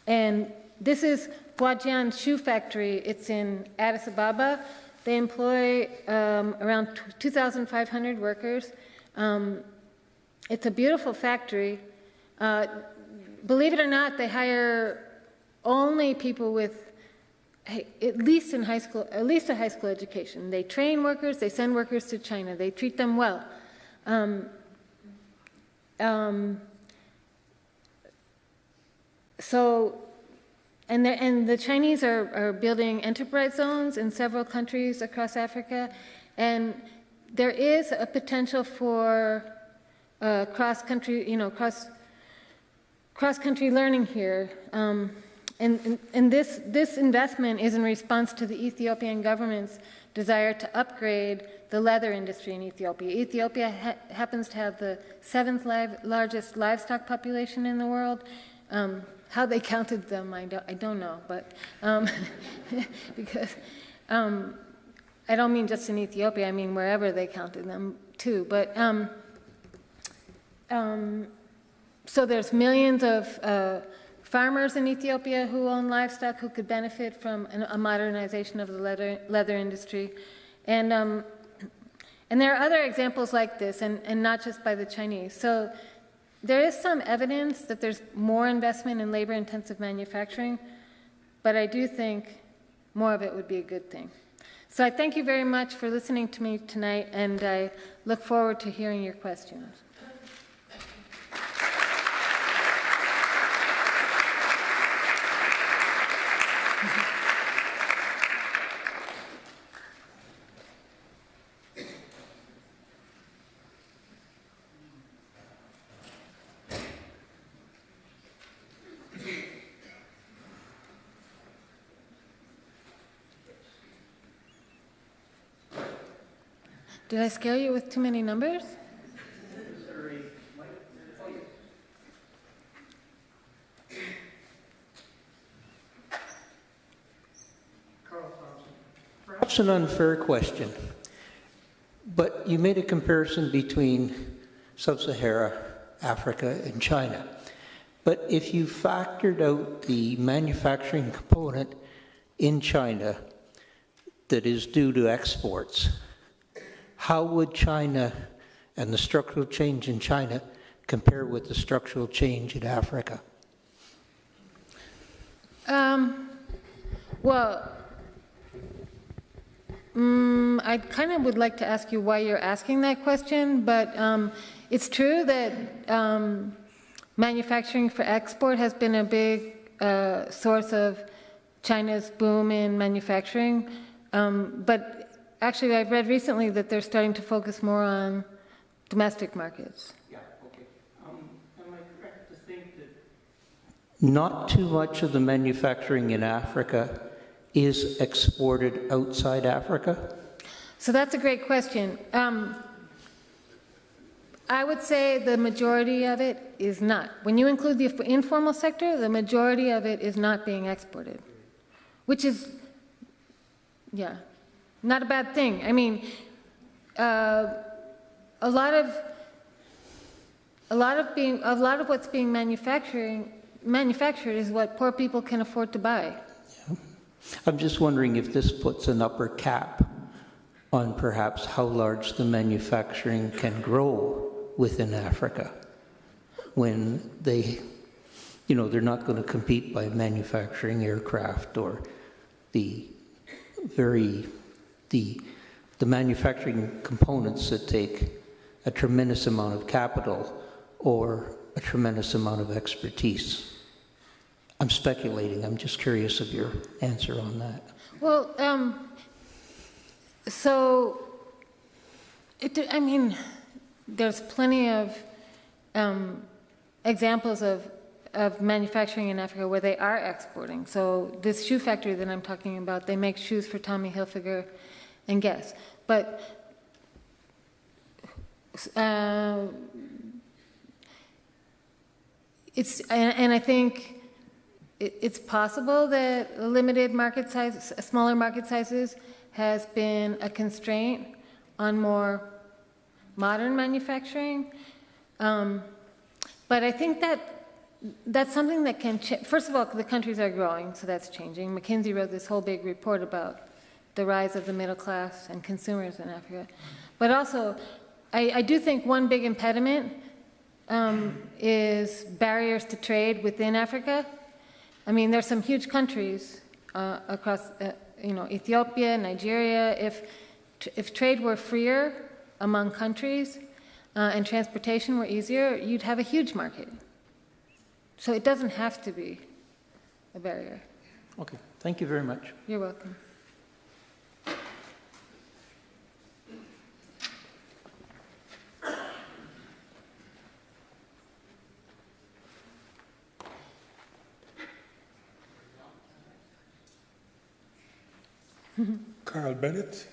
And this is Huajian Shoe Factory. It's in Addis Ababa. They employ around 2,500 workers. It's a beautiful factory. Believe it or not, they hire only people with at least a high school education. They train workers, they send workers to China, they treat them well. And the Chinese are building enterprise zones in several countries across Africa, and there is a potential for cross-country learning here. And this investment is in response to the Ethiopian government's desire to upgrade the leather industry in Ethiopia. Ethiopia happens to have the 7th largest livestock population in the world. How they counted them, I don't know, but because I don't mean just in Ethiopia, I mean wherever they counted them too. But so there's millions of farmers in Ethiopia who own livestock who could benefit from a modernization of the leather industry. And there are other examples like this, and not just by the Chinese. So there is some evidence that there's more investment in labor-intensive manufacturing, but I do think more of it would be a good thing. So I thank you very much for listening to me tonight, and I look forward to hearing your questions. Did I scare you with too many numbers? Perhaps an unfair question, but you made a comparison between Sub-Saharan Africa and China. But if you factored out the manufacturing component in China that is due to exports, how would China and the structural change in China compare with the structural change in Africa? Well, I kind of would like to ask you why you're asking that question, but it's true that manufacturing for export has been a big source of China's boom in manufacturing. But actually, I've read recently that they're starting to focus more on domestic markets. Yeah, okay. Am I correct to think that not too much of the manufacturing in Africa is exported outside Africa? So that's a great question. I would say the majority of it is not. When you include the informal sector, the majority of it is not being exported, which is, yeah, not a bad thing. I mean, a lot of what's being manufactured is what poor people can afford to buy. Yeah. I'm just wondering if this puts an upper cap on perhaps how large the manufacturing can grow within Africa when they, you know, they're not going to compete by manufacturing aircraft or the manufacturing components that take a tremendous amount of capital or a tremendous amount of expertise. I'm speculating. I'm just curious of your answer on that. Well, I mean, there's plenty of examples of manufacturing in Africa where they are exporting. So this shoe factory that I'm talking about, they make shoes for Tommy Hilfiger and Guess. But I think it's possible that limited market size, smaller market sizes, has been a constraint on more modern manufacturing. But I think that's something that can change. First of all, the countries are growing, so that's changing. McKinsey wrote this whole big report about the rise of the middle class and consumers in Africa. But also, I do think one big impediment is barriers to trade within Africa. I mean, there's some huge countries across, Ethiopia, Nigeria. If trade were freer among countries and transportation were easier, you'd have a huge market. So it doesn't have to be a barrier. Okay, thank you very much. You're welcome. Carl Bennett,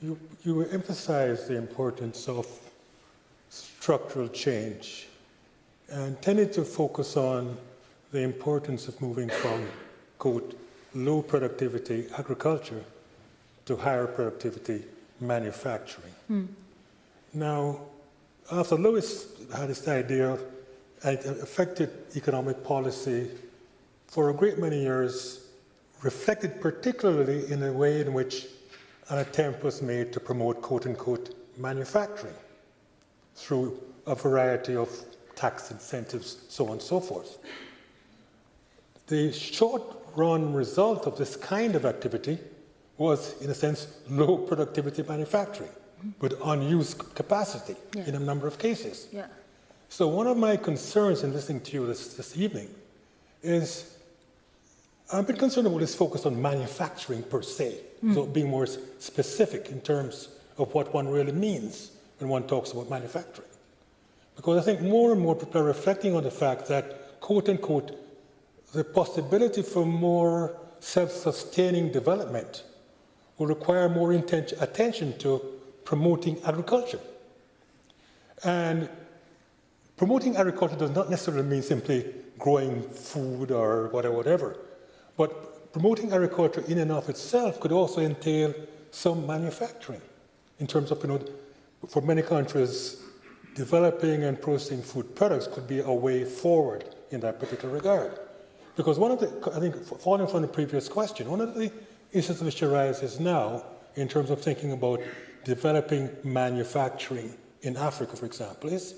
you emphasized the importance of structural change and tended to focus on the importance of moving from, quote, low productivity agriculture to higher productivity manufacturing. Now, after Lewis had this idea, it affected economic policy for a great many years, reflected particularly in a way in which an attempt was made to promote quote-unquote manufacturing through a variety of tax incentives, so on and so forth. The short-run result of this kind of activity was, in a sense, low productivity manufacturing with unused capacity in a number of cases. Yeah. So one of my concerns in listening to you this evening is I'm a bit concerned about this focus on manufacturing per se, so being more specific in terms of what one really means when one talks about manufacturing. Because I think more and more people are reflecting on the fact that, quote unquote, the possibility for more self-sustaining development will require more attention to promoting agriculture. And promoting agriculture does not necessarily mean simply growing food or whatever. But promoting agriculture in and of itself could also entail some manufacturing in terms of, for many countries, developing and processing food products could be a way forward in that particular regard. Because I think, following from the previous question, one of the issues which arises now in terms of thinking about developing manufacturing in Africa, for example, is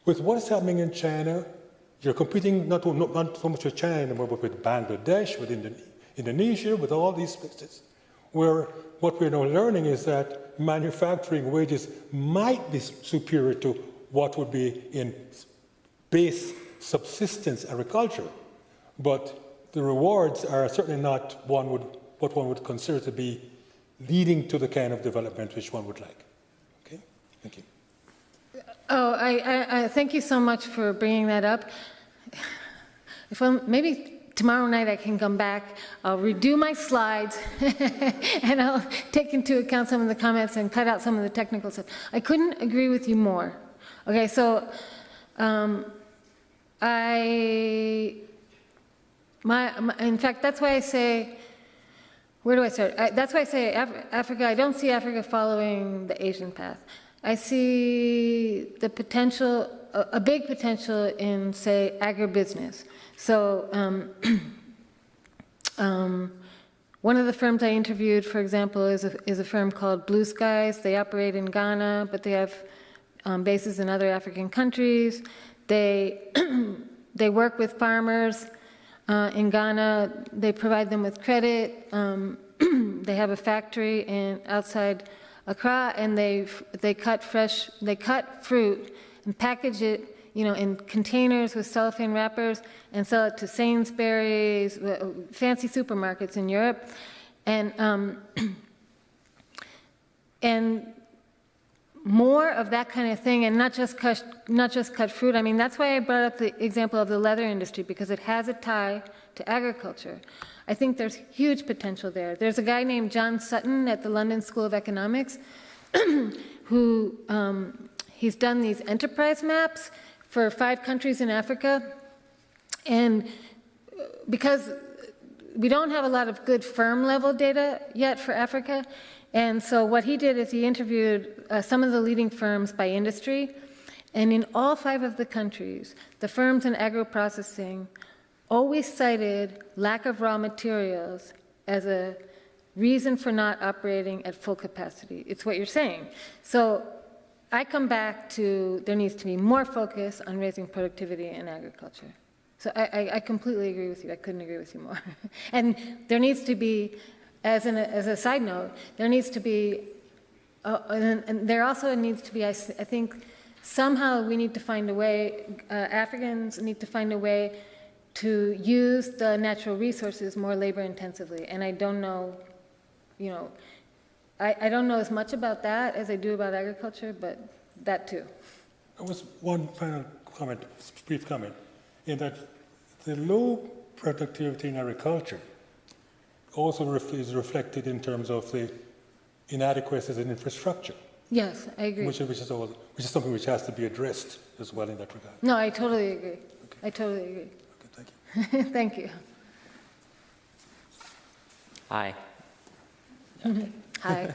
with what is happening in China, you're competing not so much with China, but with Bangladesh, with Indonesia, with all these places, where what we're now learning is that manufacturing wages might be superior to what would be in base subsistence agriculture, but the rewards are certainly not what one would consider to be leading to the kind of development which one would like. Okay, thank you. Oh, I thank you so much for bringing that up. If maybe tomorrow night I can come back, I'll redo my slides, and I'll take into account some of the comments and cut out some of the technical stuff. I couldn't agree with you more. Okay, so in fact, that's why I say, where do I start? That's why I say Africa, I don't see Africa following the Asian path. I see the potential, a big potential in, say, agribusiness. So one of the firms I interviewed, for example, is a firm called Blue Skies. They operate in Ghana, but they have bases in other African countries. They work with farmers in Ghana. They provide them with credit. They have a factory outside Accra, and they cut fruit and package it, in containers with cellophane wrappers and sell it to Sainsbury's, fancy supermarkets in Europe, and more of that kind of thing, and not just cut fruit. I mean, that's why I brought up the example of the leather industry, because it has a tie to agriculture. I think there's huge potential there. There's a guy named John Sutton at the London School of Economics who he's done these enterprise maps for 5 countries in Africa. And because we don't have a lot of good firm level data yet for Africa, and so what he did is he interviewed some of the leading firms by industry, and in all 5 of the countries, the firms in agro-processing always cited lack of raw materials as a reason for not operating at full capacity. It's what you're saying. So I come back to there needs to be more focus on raising productivity in agriculture. So I completely agree with you. I couldn't agree with you more. And there needs to be, as a side note, there needs to be, and there also needs to be, I think, somehow we need to find a way, Africans need to find a way to use the natural resources more labor intensively. And I don't know, I don't know as much about that as I do about agriculture, but that too. There was one final comment, brief comment, in that the low productivity in agriculture also is reflected in terms of the inadequacies in infrastructure. Yes, I agree. Which is something which has to be addressed as well in that regard. No, I totally agree. Okay. I totally agree. Okay, thank you. Thank you. Hi. Hi.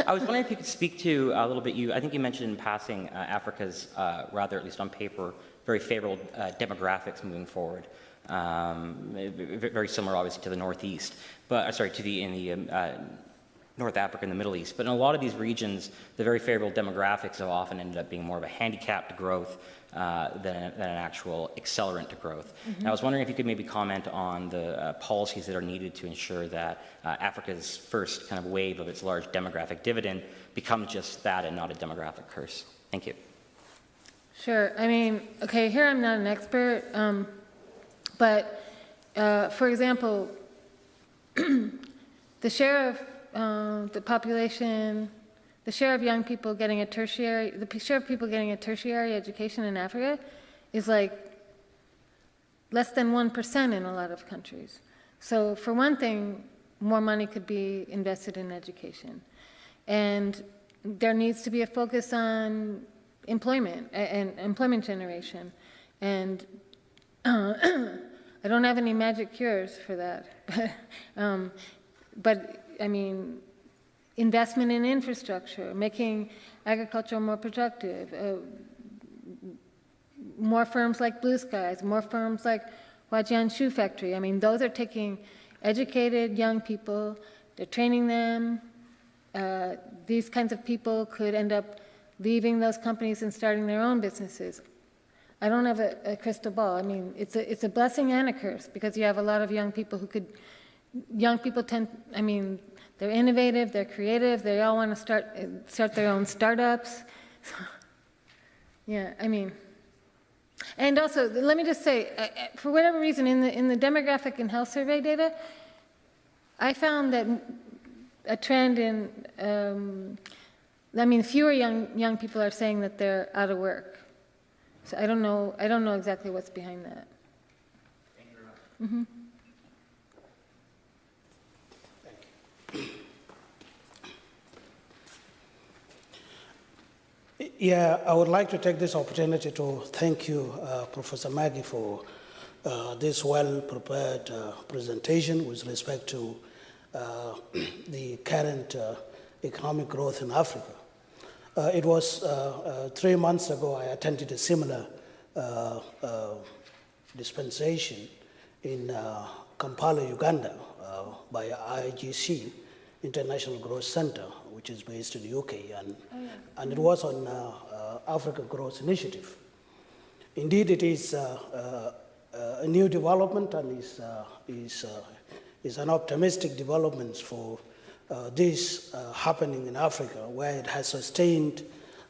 I was wondering if you could speak to a little bit, I think you mentioned in passing Africa's, rather at least on paper, very favorable demographics moving forward. Very similar, obviously, to the Northeast, but North Africa and the Middle East. But in a lot of these regions, the very favorable demographics have often ended up being more of a handicap to growth than an actual accelerant to growth. Mm-hmm. And I was wondering if you could maybe comment on the policies that are needed to ensure that Africa's first kind of wave of its large demographic dividend becomes just that and not a demographic curse. Thank you. Sure. I mean, okay, here I'm not an expert, but for example, the share of the population, the share of young people getting the share of people getting a tertiary education in Africa is like less than 1% in a lot of countries. So for one thing, more money could be invested in education. And there needs to be a focus on employment and employment generation. And I don't have any magic cures for that. But I mean, investment in infrastructure, making agriculture more productive, more firms like Blue Skies, more firms like Huajian Shoe Factory. I mean, those are taking educated young people, they're training them. These kinds of people could end up leaving those companies and starting their own businesses. I don't have a crystal ball. I mean, it's a blessing and a curse because you have a lot of young people who could, I mean, they're innovative, they're creative, they all want to start their own startups. Yeah, I mean, and also, let me just say, for whatever reason, in the demographic and health survey data, I found that a trend in, I mean, fewer young people are saying that they're out of work. So I don't know exactly what's behind that. Thank you very much. Yeah, I would like to take this opportunity to thank you, Professor Maggie, for this well-prepared presentation with respect to the current economic growth in Africa. It was 3 months ago I attended a similar dispensation in Kampala, Uganda, by IGC, International Growth Center, which is based in the UK, and it was on Africa Growth Initiative. Indeed, it is a new development and is an optimistic development for this happening in Africa, where it has sustained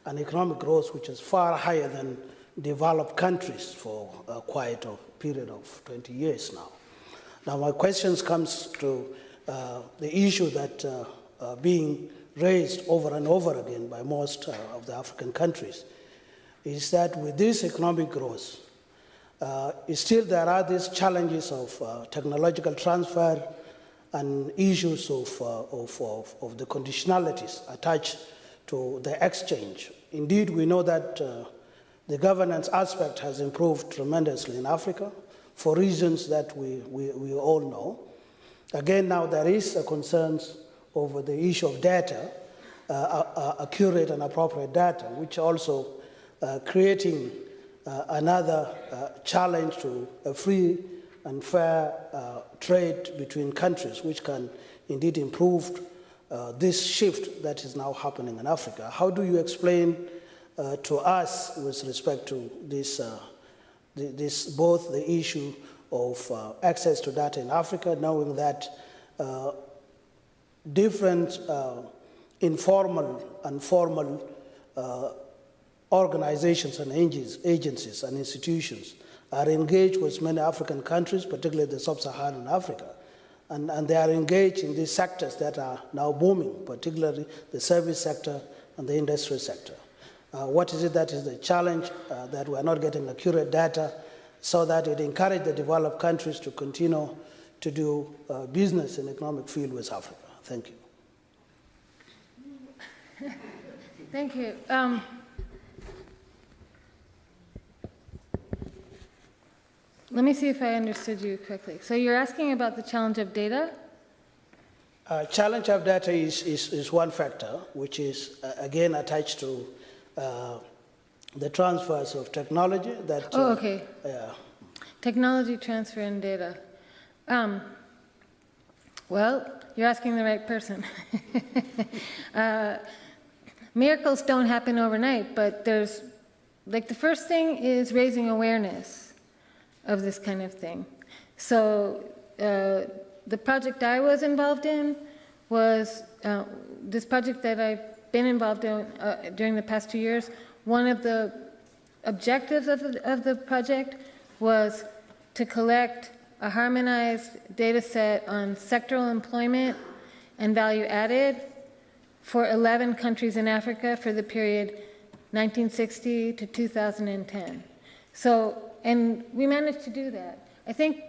an economic growth which is far higher than developed countries for quite a period of 20 years now. Now, my questions comes to the issue that being raised over and over again by most of the African countries is that with this economic growth, still there are these challenges of technological transfer and issues of the conditionalities attached to the exchange. Indeed, we know that the governance aspect has improved tremendously in Africa for reasons that we all know. Again, now there is a concern over the issue of data, accurate and appropriate data, which also creating another challenge to a free and fair trade between countries, which can indeed improve this shift that is now happening in Africa. How do you explain to us with respect to this, both the issue of access to data in Africa, knowing that different informal and formal organizations and agencies and institutions are engaged with many African countries, particularly the Sub-Saharan Africa, and they are engaged in these sectors that are now booming, particularly the service sector and the industry sector. What is it that is the challenge that we are not getting accurate data so that it encourages the developed countries to continue to do business in economic field with Africa? Thank you. Thank you. Let me see if I understood you correctly. So you're asking about the challenge of data? Challenge of data is one factor, which is, again, attached to the transfers of technology that... Oh, okay. Technology transfer and data. Well, you're asking the right person. Miracles don't happen overnight, but there's, like, the first thing is raising awareness of this kind of thing. So the project I was involved in was this project that I've been involved in during the past 2 years. One of the objectives of the project was to collect a harmonized data set on sectoral employment and value added for 11 countries in Africa for the period 1960 to 2010. So, and we managed to do that. I think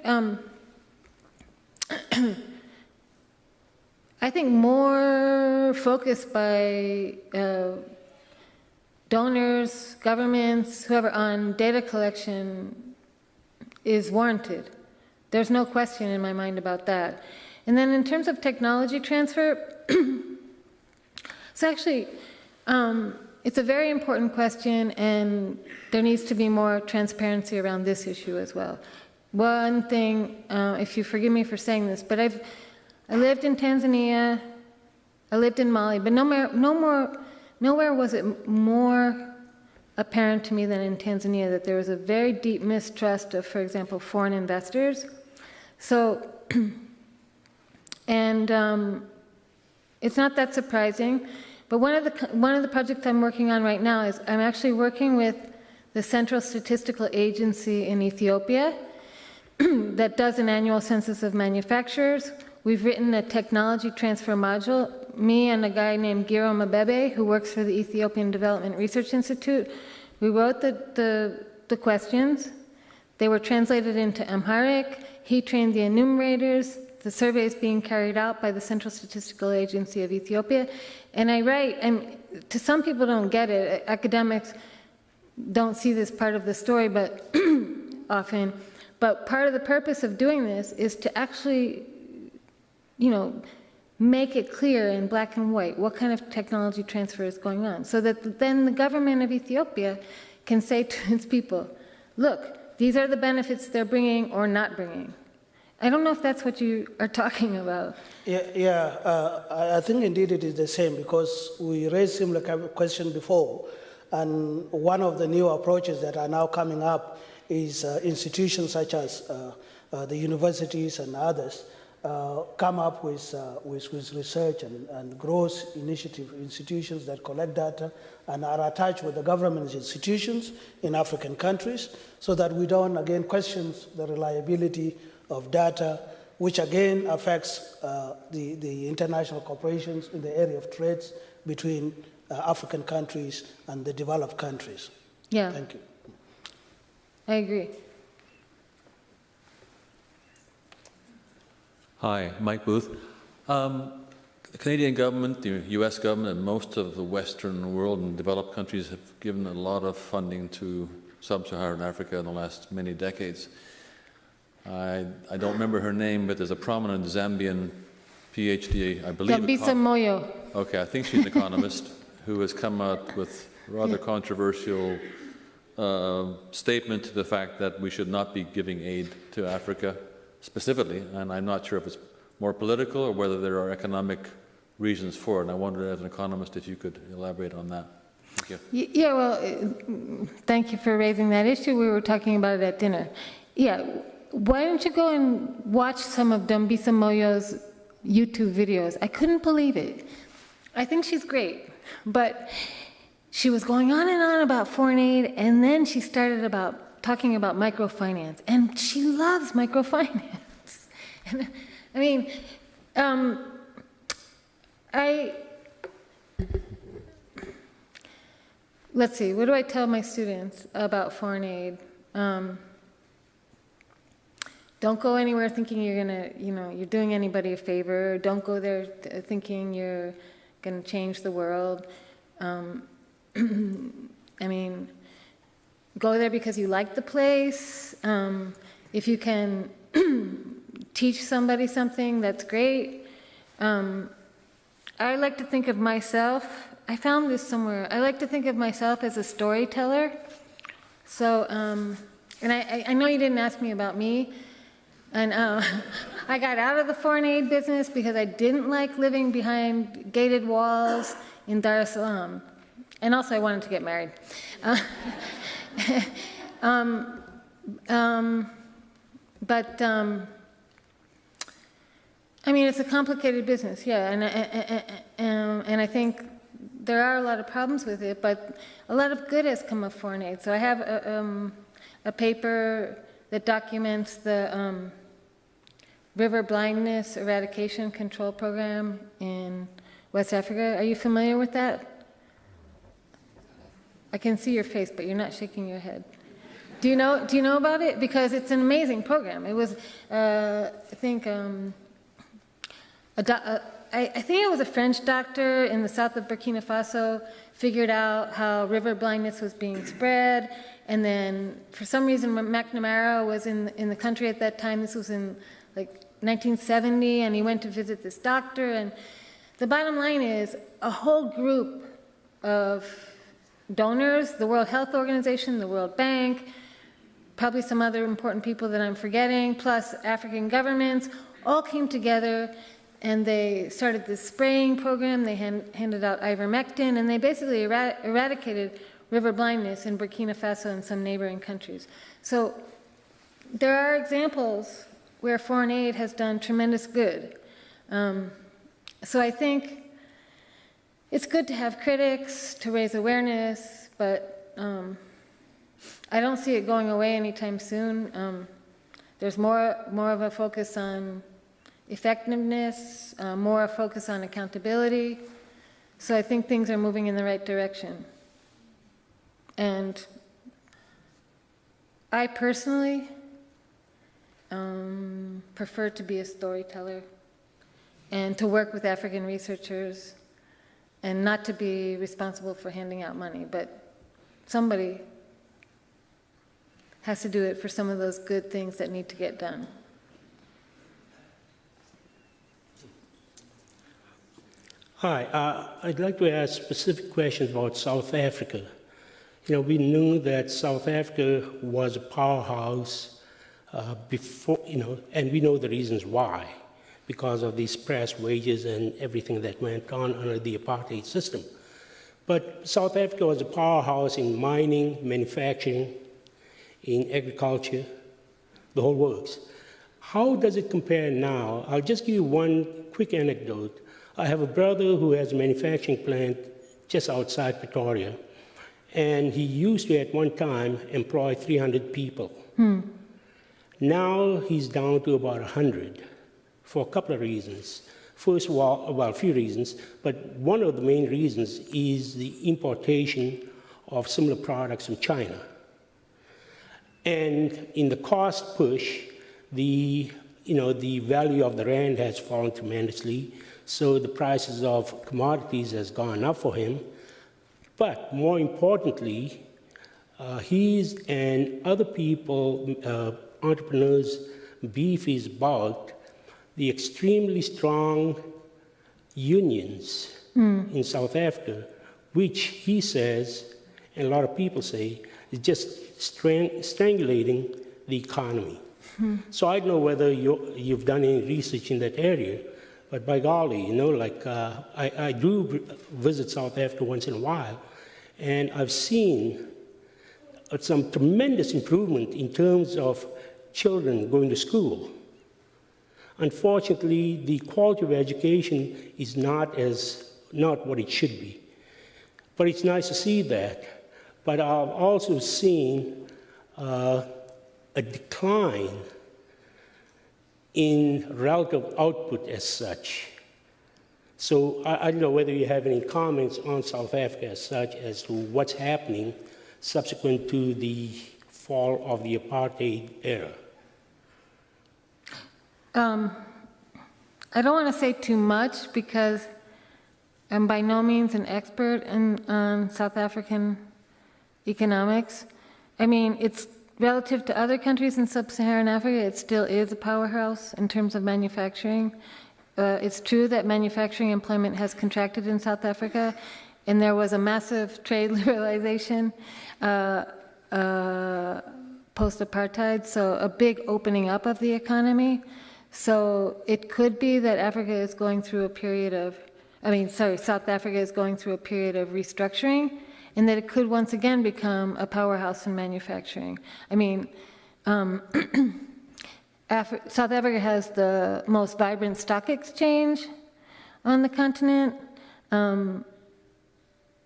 I think more focus by donors, governments, whoever, on data collection is warranted. There's no question in my mind about that. And then in terms of technology transfer, it's actually, it's a very important question, and there needs to be more transparency around this issue as well. One thing, if you forgive me for saying this, but I lived in Tanzania, I lived in Mali, but nowhere was it more apparent to me than in Tanzania that there was a very deep mistrust of, for example, foreign investors. So, and it's not that surprising, but one of the projects I'm working on right now is I'm actually working with the Central Statistical Agency in Ethiopia that does an annual census of manufacturers. We've written a technology transfer module, me and a guy named Giro Mabebe, who works for the Ethiopian Development Research Institute. We wrote the questions. They were translated into Amharic. He trained the enumerators. The survey is being carried out by the Central Statistical Agency of Ethiopia. And I write, and to some people don't get it, academics don't see this part of the story, but often, but part of the purpose of doing this is to actually, make it clear in black and white what kind of technology transfer is going on, so that then the government of Ethiopia can say to its people, look, these are the benefits they're bringing or not bringing. I don't know if that's what you are talking about. I think indeed it is the same, because we raised similar question before, and one of the new approaches that are now coming up is institutions such as the universities and others come up with research and growth initiative institutions that collect data and are attached with the government institutions in African countries, so that we don't again question the reliability of data, which again affects the international corporations in the area of trades between African countries and the developed countries. Yeah. Thank you. I agree. Hi, Mike Booth. The Canadian government, the US government, and most of the Western world and developed countries have given a lot of funding to Sub-Saharan Africa in the last many decades. I don't remember her name, but there's a prominent Zambian PhD, I believe. Dambisa Moyo. Okay, I think she's an economist who has come out with rather controversial statement to the fact that we should not be giving aid to Africa specifically, and I'm not sure if it's more political or whether there are economic reasons for it. And I wonder, as an economist, if you could elaborate on that. Thank you. Yeah, well, thank you for raising that issue. We were talking about it at dinner. Yeah, why don't you go and watch some of Dambisa Moyo's YouTube videos? I couldn't believe it. I think she's great, but she was going on and on about foreign aid, and then she started talking about microfinance, and she loves microfinance. And, I mean, let's see, what do I tell my students about foreign aid? Don't go anywhere thinking you're gonna, you're doing anybody a favor. Don't go there thinking you're gonna change the world. I mean, go there because you like the place. If you can teach somebody something, that's great. I like to think of myself, I found this somewhere, I like to think of myself as a storyteller. So, and I know you didn't ask me about me, and I got out of the foreign aid business because I didn't like living behind gated walls in Dar es Salaam. And also I wanted to get married. I mean, it's a complicated business, yeah, and I think there are a lot of problems with it, but a lot of good has come of foreign aid. So I have a paper that documents the river blindness eradication control program in West Africa. Are you familiar with that? I can see your face, but you're not shaking your head. Do you know about it? Because it's an amazing program. It was, I think it was a French doctor in the south of Burkina Faso figured out how river blindness was being spread, and then for some reason McNamara was in the country at that time. This was in like 1970, and he went to visit this doctor, and the bottom line is a whole group of donors, the World Health Organization, the World Bank, probably some other important people that I'm forgetting, plus African governments, all came together and they started this spraying program. They handed out ivermectin, and they basically eradicated river blindness in Burkina Faso and some neighboring countries. So there are examples where foreign aid has done tremendous good. So I think it's good to have critics, to raise awareness, but I don't see it going away anytime soon. There's more of a focus on effectiveness, more focus on accountability. So I think things are moving in the right direction. And I personally prefer to be a storyteller and to work with African researchers and not to be responsible for handing out money, but somebody has to do it for some of those good things that need to get done. Hi, I'd like to ask specific questions about South Africa. You know, we knew that South Africa was a powerhouse before, and we know the reasons why, because of the suppressed wages and everything that went on under the apartheid system. But South Africa was a powerhouse in mining, manufacturing, in agriculture, the whole works. How does it compare now? I'll just give you one quick anecdote. I have a brother who has a manufacturing plant just outside Pretoria, and he used to, at one time, employ 300 people. Now he's down to about 100 for a couple of reasons. First of all, well, a few reasons, but one of the main reasons is the importation of similar products from China. And in the cost push, the value of the rand has fallen tremendously, so the prices of commodities has gone up for him. But more importantly, he's and other people, entrepreneurs, beef is about the extremely strong unions in South Africa, which he says, and a lot of people say, is just strangulating the economy. So I don't know whether you've done any research in that area, but by golly, I do visit South Africa once in a while, and I've seen some tremendous improvement in terms of children going to school. Unfortunately, the quality of education is not what it should be. But it's nice to see that. But I've also seen a decline in relative output as such. So I don't know whether you have any comments on South Africa as such as to what's happening subsequent to the fall of the apartheid era. I don't want to say too much because I'm by no means an expert on South African economics. I mean, it's relative to other countries in Sub-Saharan Africa, it still is a powerhouse in terms of manufacturing. It's true that manufacturing employment has contracted in South Africa, and there was a massive trade liberalization post-apartheid, so a big opening up of the economy. So it could be that Africa is going through a period of, South Africa is going through a period of restructuring, and that it could once again become a powerhouse in manufacturing. South Africa has the most vibrant stock exchange on the continent.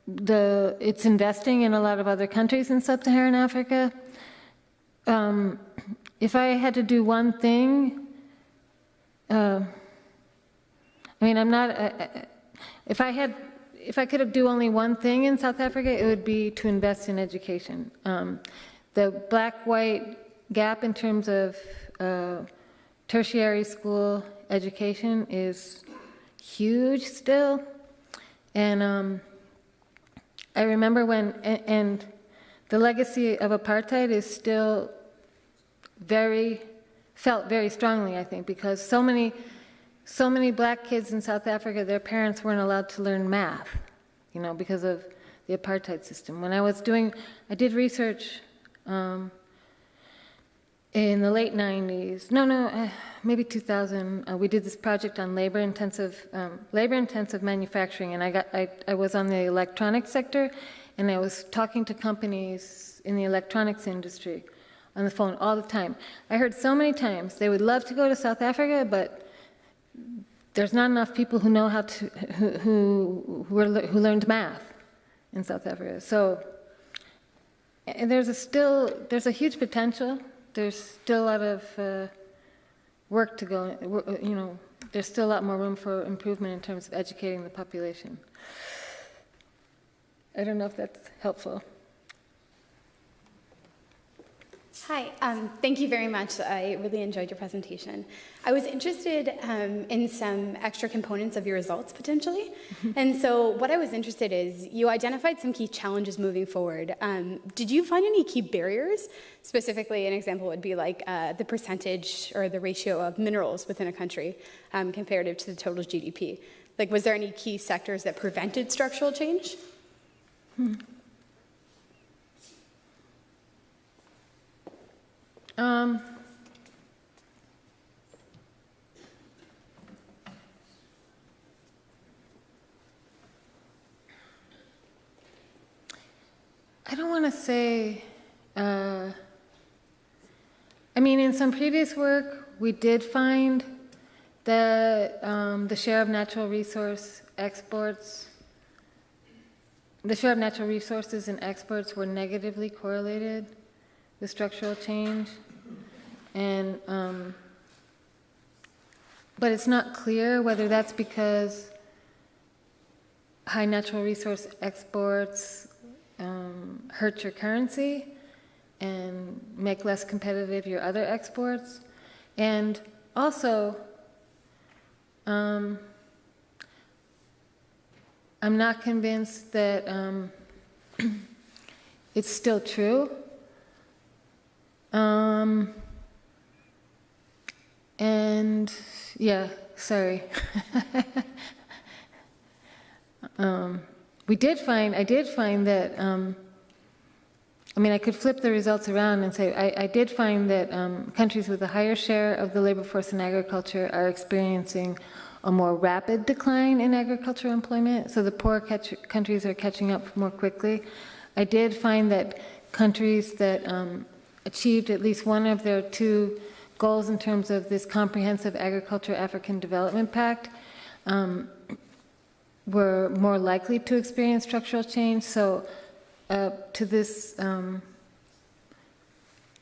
It's investing in a lot of other countries in Sub-Saharan Africa. If I had to do one thing, if I could do only one thing in South Africa, it would be to invest in education. The black-white gap in terms of tertiary school education is huge still. And I remember and the legacy of apartheid is still felt very strongly, I think, because so many black kids in South Africa, their parents weren't allowed to learn math, because of the apartheid system. When I did research in the late 90s, maybe 2000, we did this project on labor-intensive manufacturing, and I was on the electronics sector, and I was talking to companies in the electronics industry on the phone all the time. I heard so many times they would love to go to South Africa, but there's not enough people who know how to who learned math in South Africa. So there's a huge potential. There's still a lot of work to go. There's still a lot more room for improvement in terms of educating the population. I don't know if that's helpful. Hi, thank you very much. I really enjoyed your presentation. I was interested in some extra components of your results, potentially. And so what I was interested is, you identified some key challenges moving forward. Did you find any key barriers? Specifically, an example would be like the percentage or the ratio of minerals within a country comparative to the total GDP. Like, was there any key sectors that prevented structural change? I don't want to say, I mean, in some previous work, we did find that the share of natural resource exports, the share of natural resources in exports were negatively correlated with structural change. And, but it's not clear whether that's because high natural resource exports hurt your currency and make less competitive your other exports. And also, I'm not convinced that it's still true. And yeah, sorry. I did find that, I mean, I could flip the results around and say, I did find that countries with a higher share of the labor force in agriculture are experiencing a more rapid decline in agricultural employment, so the poor countries are catching up more quickly. I did find that countries that achieved at least one of their two goals in terms of this comprehensive agriculture African Development Pact were more likely to experience structural change. So to this, I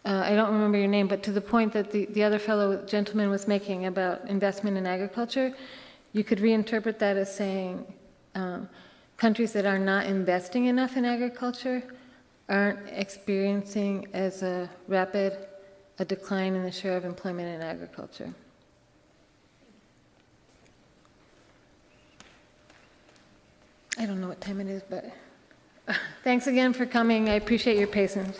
don't remember your name, but to the point that the other gentleman was making about investment in agriculture, you could reinterpret that as saying countries that are not investing enough in agriculture aren't experiencing as rapid a decline in the share of employment in agriculture. I don't know what time it is, but thanks again for coming. I appreciate your patience.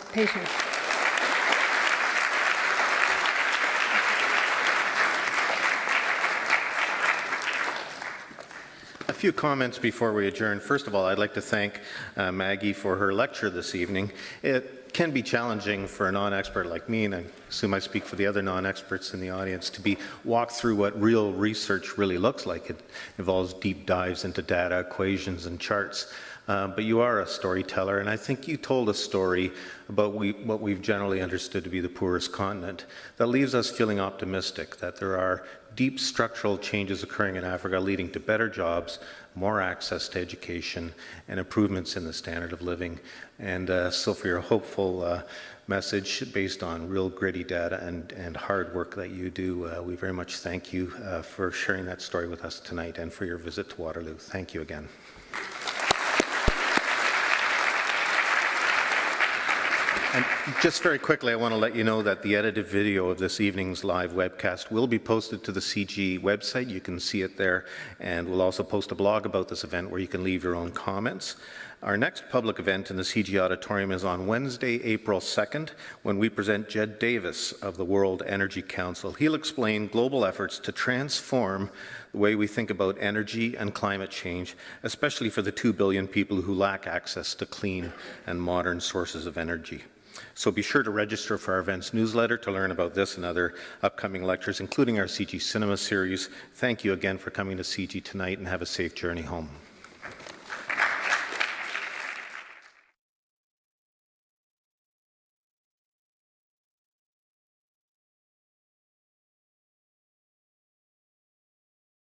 A few comments before we adjourn. First of all, I'd like to thank Maggie for her lecture this evening. It can be challenging for a non-expert like me, and I assume I speak for the other non-experts in the audience, to walk through what real research really looks like. It involves deep dives into data, equations, and charts. But you are a storyteller, and I think you told a story about what we've generally understood to be the poorest continent that leaves us feeling optimistic that there are deep structural changes occurring in Africa leading to better jobs, more access to education, and improvements in the standard of living. And so for your hopeful message based on real gritty data and hard work that you do, we very much thank you for sharing that story with us tonight and for your visit to Waterloo. Thank you again. And just very quickly, I want to let you know that the edited video of this evening's live webcast will be posted to the CG website. You can see it there, and we'll also post a blog about this event where you can leave your own comments. Our next public event in the CG Auditorium is on Wednesday, April 2nd, when we present Jed Davis of the World Energy Council. He'll explain global efforts to transform the way we think about energy and climate change, especially for the 2 billion people who lack access to clean and modern sources of energy. So be sure to register for our events newsletter to learn about this and other upcoming lectures, including our CG Cinema series. Thank you again for coming to CG tonight, and have a safe journey home.